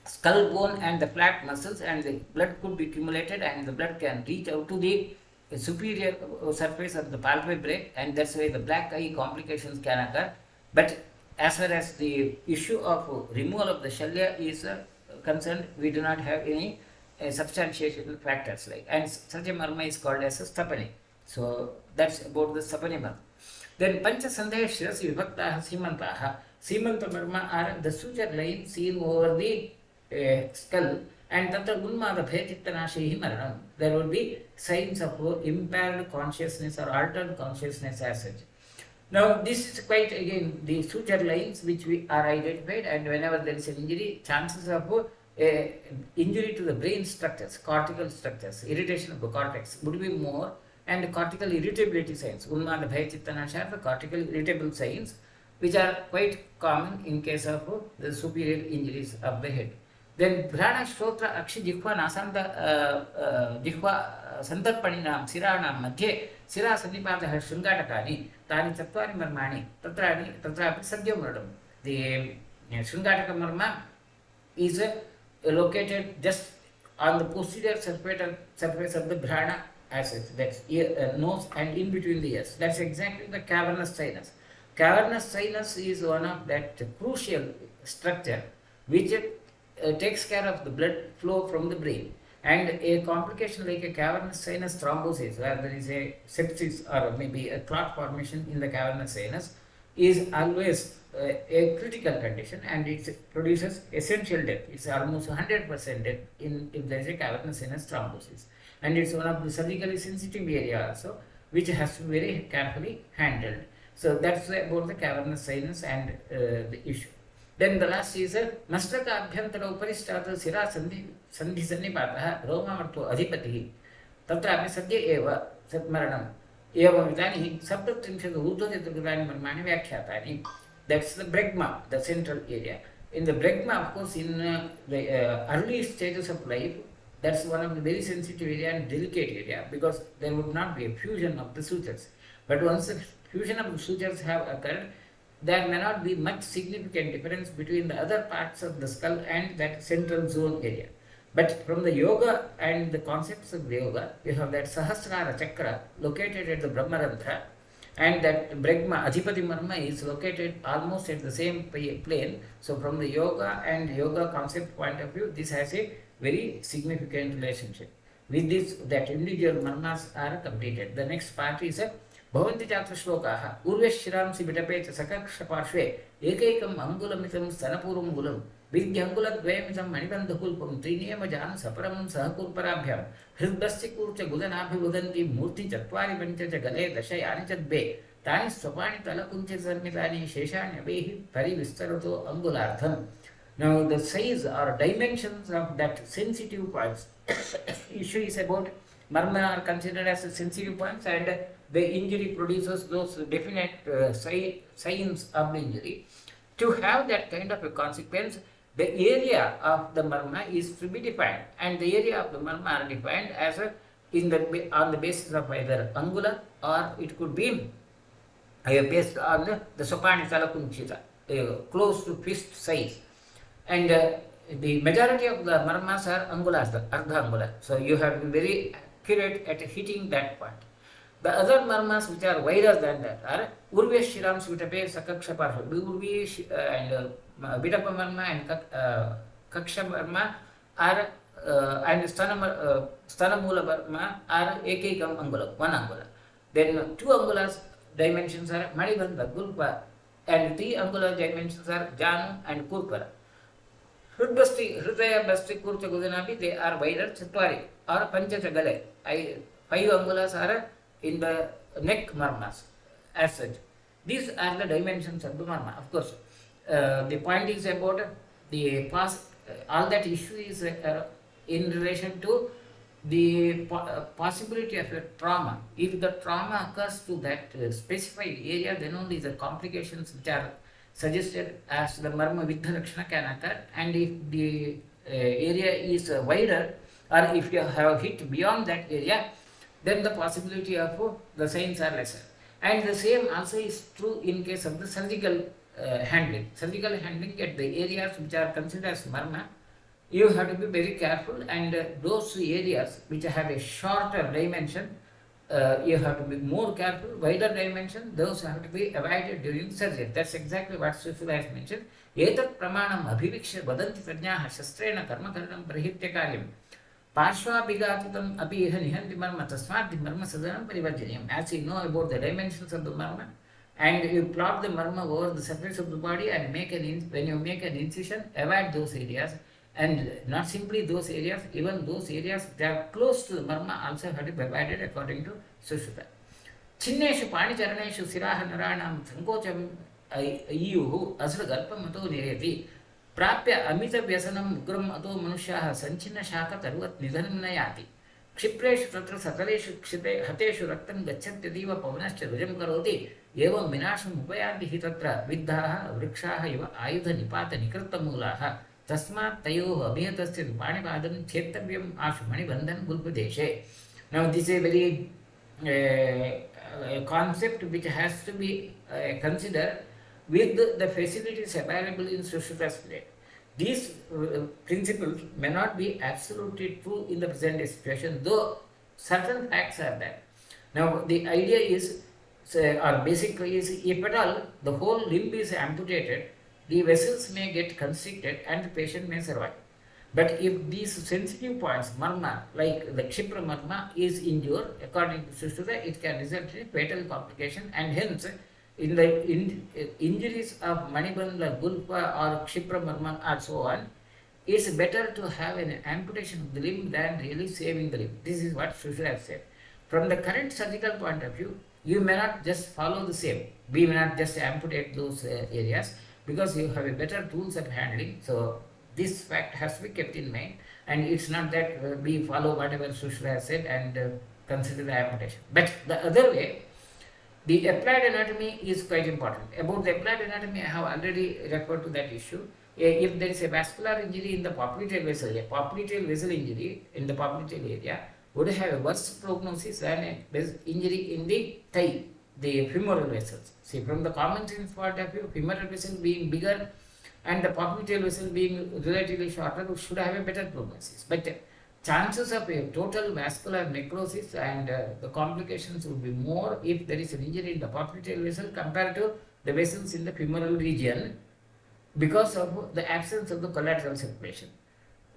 skull bone and the flat muscles, and the blood could be accumulated, and the blood can reach out to the superior surface of the palpebrae, and that's why the black eye complications can occur. But as far as the issue of removal of the shalya is concerned, we do not have any substantiation factors, like, and such a marma is called as a stapani. So that's about the stapani marma. Then pancha sandhya shirasi vibhaktaha simantaha. Simanta marma are the suture line seen over the skull, and tatra unmada bhayachittanashihi maranam. There will be signs of impaired consciousness or altered consciousness as such. Now this is quite again the suture lines which we are identified, and whenever there is an injury, chances of injury to the brain structures, cortical structures, irritation of the cortex would be more, and cortical irritability signs, unmada bhayachittanasha, the cortical irritable signs, which are quite common in case of the superior injuries of the head. Then Bhrana Shrotra Akshi Jihva Nasanda Jihva Sandarpanina Siranam Madhye Sira Sanipata Shungatakani Tani Tatwani Marmani Tatrapi Sadyam Murdam. The Shungataka Marma is located just on the posterior surface of the Bhrana as such, that's ear, nose and in between the ears. That's exactly the cavernous sinus. Cavernous sinus is one of that crucial structure which takes care of the blood flow from the brain. And a complication like a cavernous sinus thrombosis, where there is a sepsis or maybe a clot formation in the cavernous sinus, is always a critical condition, and it produces essential death. It's almost 100% death if there is a cavernous sinus thrombosis. And it's one of the surgically sensitive area also, which has to be very carefully handled. So that's about the cavernous sinus and the issue. Then the last is Mastaka Abhyantara Uparistata Sira Sandhi Sannipataha Romamarto Adhipati Tatrapi Sadhya Eva Satmaranam Eva Vidani Sabdatrinsha Udhajatagurani Marmani Vyakhyatani. That's the bregma, the central area. In the bregma, of course, in the early stages of life, that's one of the very sensitive area and delicate area, because there would not be a fusion of the sutures. But once the fusion of the sutures have occurred, there may not be much significant difference between the other parts of the skull and that central zone area. But from the yoga and the concepts of the yoga, you have that Sahasrara Chakra located at the Brahmarandhra, and that Bregma, Adhipati Marma, is located almost at the same plane. So from the yoga and yoga concept point of view, this has a very significant relationship. With this, that individual marmas are completed. The next part is a Bhavanti Chatra Shlokaha Urveshramsi Vitape Sakaksha Parshve Ekaikam Angulamitam Sanapurum Gulam Vidyangulat Dvayamitam Manibandhulpam Triniyama Jan Saparam Sahakurparabhyam Hridbasyakurcha Gudanabhivudanti Murti Chatwari Panchaja Gale Dashayani Chadbe Tani Swapani Talakuncha Sarmitani Sheshani Abehi Parivistarato Angulartham. Now the size or dimensions of that sensitive points issue is about marma are considered as sensitive points, and the injury produces those definite signs of the injury. To have that kind of a consequence, the area of the marma is to be defined, and the area of the marma are defined as on the basis of either angula, or it could be based on the Sopani Talakunchita, close to fist size. And the majority of the marmas are angulas, the ardha angula. So you have to be very accurate at hitting that point. The other marmas which are wider than that are Urvesh Shiram Svitape Sakaksha Parshva. Urvesh and Vidapa marma and Kaksha marma are and Stanamula marma are Ekekam angula, one angula. Then two angulas dimensions are Manibandha, Gulpa, and 3 angular dimensions are Janu and Kurpara. Hridaya Basti Kurcha Gudanabi, they are wider Chatwari or Panchacha Gale. 5 angulars are in the neck marmas as such. These are the dimensions of the marma. Of course, the point is about the past, all that issue is in relation to the possibility of a trauma. If the trauma occurs to that specified area, then only the complications which are suggested as the marma vidha lakshana can occur. And if the area is wider, or if you have hit beyond that area, then the possibility of the signs are lesser. And the same also is true in case of the surgical handling. Surgical handling at the areas which are considered as marma, you have to be very careful, and those areas which have a shorter dimension, you have to be more careful. Wider dimension, those have to be avoided during surgery. That's exactly what Sushila has mentioned. Etat pramanam abhiviksha vadanti prajnaha shastrena karmakaranam prahitya karyam parshvabighatitam api iha nihanti marma tasmat the marma sadanam parivarjaniyam. As you know about the dimensions of the marma, and you plot the marma over the surface of the body and when you make an incision, avoid those areas. And not simply those areas, even those areas that are close to the marma also have to be avoided according to Sushruta. Chinneshu panicharaneshu siraha naranam sankocham iyuhu asragalpam ato nireti prapya amita vyasanam ugram ato manushyaha sanchinna shaka tarvat nidhanam nayati क्षिप्रेषु तत्र सकलेषु क्षिते हतेषु रक्तं गच्छत्यतीव पवनश्च रुजं करोति एवं विनाशम् उपयान्ति हि तत्र विद्धाः वृक्षाः इव आयुधनिपातनिकृतमूलाः तस्मात् तयोः अभिहतस्य पाणिपादं छेत्तव्यम् आशु मणिबन्धन गुल्पदेशे. Now this is a very concept which has to be considered with the facilities available in Sushruta's plate. These principles may not be absolutely true in the present situation, though certain facts are there. Now the idea is, or basically is, if at all the whole limb is amputated, the vessels may get constricted and the patient may survive. But if these sensitive points, marma, like the Kshipra marma, is injured, according to Sushruta, it can result in fatal complication, and hence, in the injuries of Manibandha, Gulpa or Kshipra marma or so on, it's better to have an amputation of the limb than really saving the limb. This is what Sushruta has said. From the current surgical point of view, you may not just follow the same. We may not just amputate those areas, because you have a better tools of handling. So this fact has to be kept in mind, and it's not that we follow whatever Sushruta has said and consider the amputation. But the other way, the applied anatomy is quite important. About the applied anatomy, I have already referred to that issue. If there is a vascular injury in the popliteal vessel, a popliteal vessel injury in the popliteal area would have a worse prognosis than an injury in the thigh, the femoral vessels. See, from the common sense point of view, femoral vessel being bigger and the popliteal vessel being relatively shorter should have a better prognosis. But chances of a total vascular necrosis and the complications would be more if there is an injury in the popliteal vessel compared to the vessels in the femoral region, because of the absence of the collateral circulation.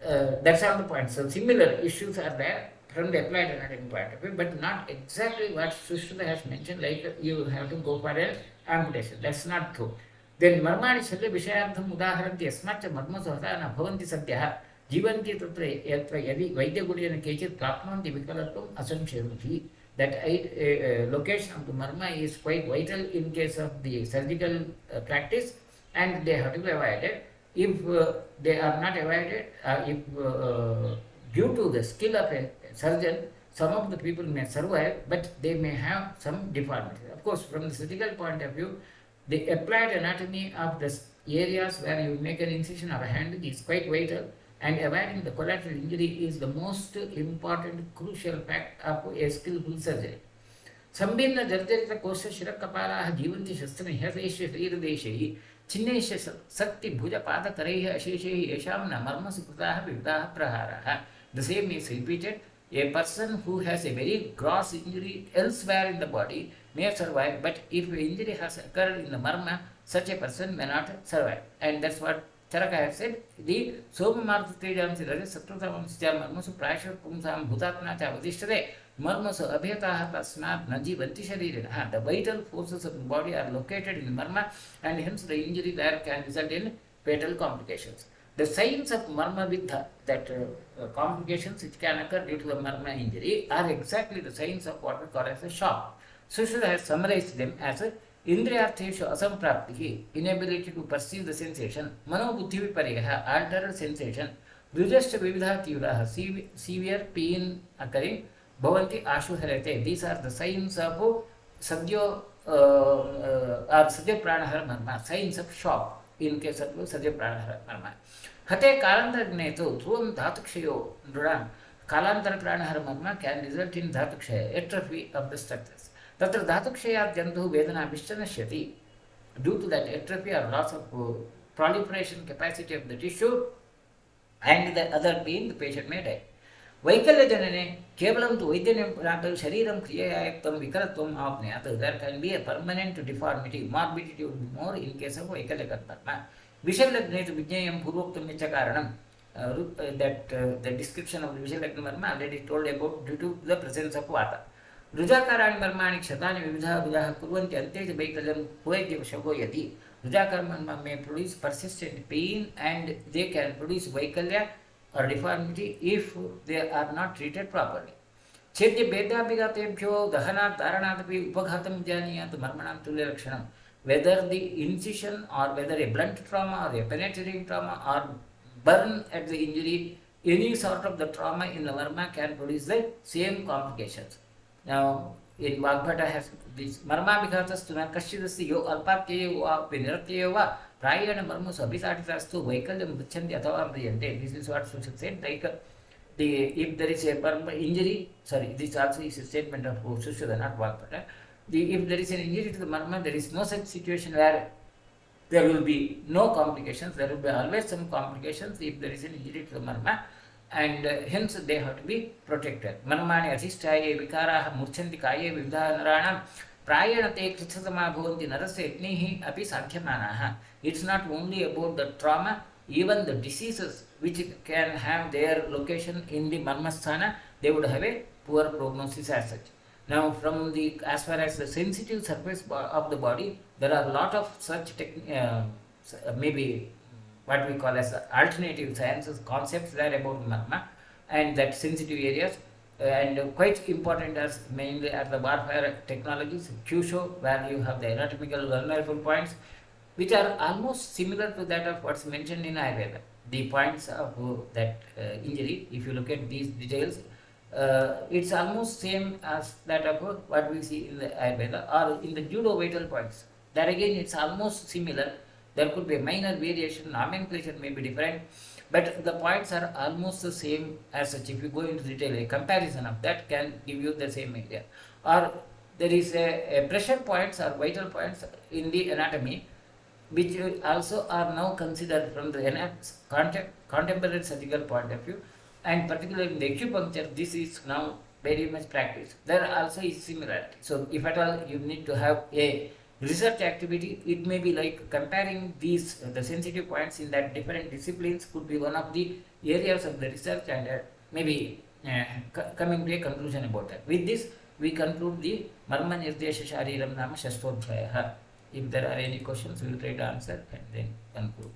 That's all the point. So similar issues are there from the applied anatomy point of view, but not exactly what Sushruta has mentioned, like you have to go for an amputation. That's not true. Then marmani shalya vishayartham udaharanti yasmacha marmasu hata na bhavanti sadyah jivanti tatra yatra yadi vaidyagulyana kechit prapnanti vikalatvam asamshayanti. That location of the marma is quite vital in case of the surgical practice, and they have to be avoided. If they are not avoided, if due to the skill of a surgeon, some of the people may survive, but they may have some deformity. Of course, from the surgical point of view, the applied anatomy of the areas where you make an incision or a handling is quite vital, and avoiding the collateral injury is the most important, crucial fact of a skillful surgery. Sambhinna jarjarita kosha shirakapalaha jivanti shastra nihatesh shriradeshai चिन्नेश शक्ति भुज पाद करैः अशेषैः येषां न मर्मसु कृताः विविधाः प्रहाराः. The same is repeated. A person who has a very gross injury elsewhere in the body may survive, but if an injury has occurred in the marma, such a person may not survive. And that's what Charaka has said. The Somamartha Tejamsi Raja Satrutamamsya Marmasu Prasha Pumsam Bhutatna Chavadishade Marmasu abhyataha tasmat na jivanti sharirina. The vital forces of the body are located in marma, and hence the injury there can result in fatal complications. The signs of marma vidha, that complications which can occur due to the marma injury, are exactly the signs of what we call as a shock. Sushruta has summarized them as a Indriyartheshu asampraptihi, inability to perceive the sensation, manobuddhi viparyaha, altered sensation, Vijashta vividha tivraha, severe pain occurring, bhavanti ashu harate. These are the signs of sadhyo or sadhya pranahara marma, signs of shock in case of sadhya pranahara marma. Hate kalantar gnetu, dhruvam dhatukshayo nrudam, kalantar pranahara marma can result in dhatukshaya, atrophy of the structures. Tatra dhatukshaya jantu vedana vishtanashyati. Due to that atrophy or loss of proliferation capacity of the tissue, and the other being the patient may die. Vaikalyajanane, kevalam tu vaidyanam shariram kriyayaktam vikaratvam apnayat. There can be a permanent deformity, morbidity would be more in case of Vaikalyakarma. Vishalagnetu vijnayam purvoktam yacha karanam. That the description of the Vishalagnamarma already told about due to the presence of vata. Rujakarani marmani kshatani vividha vidaha kurvanti ante vaikalyam vaidyavishago yati. Rujakarma may produce persistent pain and they can produce vaikalya or deformity if they are not treated properly. Chedya bedabhigatebhyo dahanat dharanatapi upaghatam janiyat marmanam tulya lakshanam. Whether the incision or whether a blunt trauma or a penetrating trauma or burn at the injury, any sort of the trauma in the marma can produce the same complications. Now, in Vagbhata has this marma bhagatas tuna kashidasi yo alpatye va vinratye va prayana marmus abhisatitastu vaikalyam vichanti atava amriyante. This is what Sushil said. Like if there is a injury, sorry, this also is a statement of Sushila, not Vagbhata. If there is an injury to the marma, there is no such situation where there will be no complications. There will be always some complications if there is an injury to the marma. And hence they have to be protected. Manmani adhishtaye vikaraha murchanti kaye vividhanarana prayanate krithasama bhavanti narasya etnihi api sadhyamanaha. It's not only about the trauma, even the diseases which can have their location in the marmasthana, they would have a poor prognosis as such. Now, from the as far as the sensitive surface of the body, there are a lot of such maybe what we call as alternative sciences concepts there about marma and that sensitive areas, and quite important as mainly at the warfare technologies, Kyusho, where you have the anatomical vulnerable points, which are almost similar to that of what's mentioned in Ayurveda. The points of that injury, if you look at these details, it's almost same as that of what we see in the Ayurveda or in the judo vital points. That again, it's almost similar. There could be a minor variation, nomenclature may be different, but the points are almost the same as such. If you go into detail, a comparison of that can give you the same idea. Or there is a pressure points or vital points in the anatomy, which also are now considered from the contemporary surgical point of view, and particularly in the acupuncture, this is now very much practiced. There also is similarity. So if at all you need to have a research activity, it may be like comparing these the sensitive points in that different disciplines could be one of the areas of the research, and maybe coming to a conclusion about that. With this, we conclude the Marma Nirdesha Shariram Nama Shastodhyaha. If there are any questions, we will try to answer and then conclude.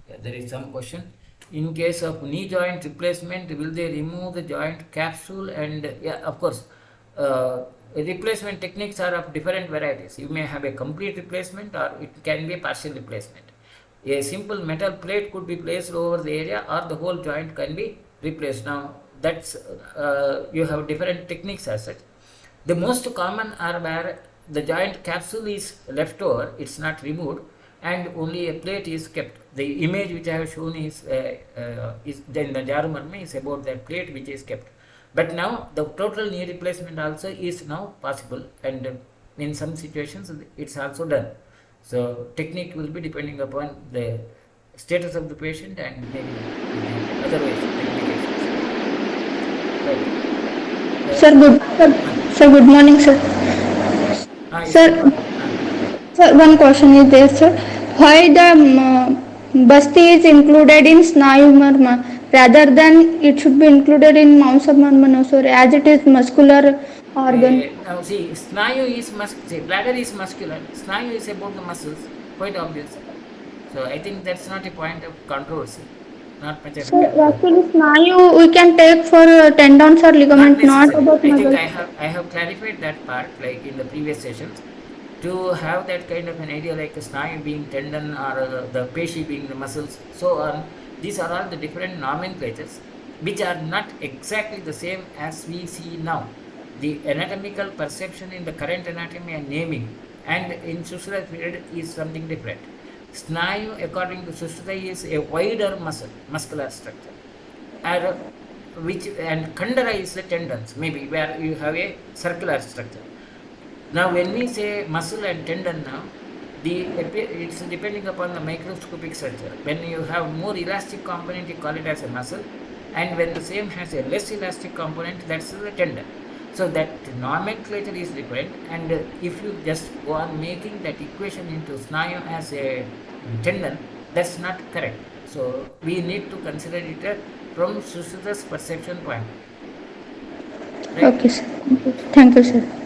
Yeah, there is some question. In case of knee joint replacement, will they remove the joint capsule? And yeah, of course, replacement techniques are of different varieties. You may have a complete replacement or it can be a partial replacement. A simple metal plate could be placed over the area, or the whole joint can be replaced. Now, that's you have different techniques as such. The most common are where the joint capsule is left over, it's not removed, and only a plate is kept. The image which I have shown is then the Jarumarma is about that plate which is kept. But now the total knee replacement also is now possible, and in some situations it's also done. So technique will be depending upon the status of the patient and maybe other ways of indications. Right. Sir, good morning, sir. Sir, one question is there, sir. Why the Basti is included in Snayu Marma? rather than it should be included in mouse of Marmashareera as it is muscular organ. Now see, snayu is see, bladder is muscular, snayu is about the muscles, quite obvious. So I think that's not a point of controversy, not much of a So controversy. actually snayu we can take for tendons or Not ligament, not necessary. about I think muscle. I have clarified that part like in the previous sessions. To have that kind of an idea like a snayu being tendon or the peshi being the muscles, so on. These are all the different nomenclatures which are not exactly the same as we see now. The anatomical perception in the current anatomy and naming and in Sushruta period is something different. Snayu, according to Sushruta, is a wider muscular structure. Or, which and Khandara is the tendons, maybe where you have a circular structure. Now, when we say muscle and tendon now, it's depending upon the microscopic structure. When you have more elastic component, you call it as a muscle, and when the same has a less elastic component, that's the tendon. So that nomenclature is different, and if you just go on making that equation into snayu as a tendon, that's not correct. So we need to consider it from Sushruta's perception point, right? Okay, sir. Thank you, sir.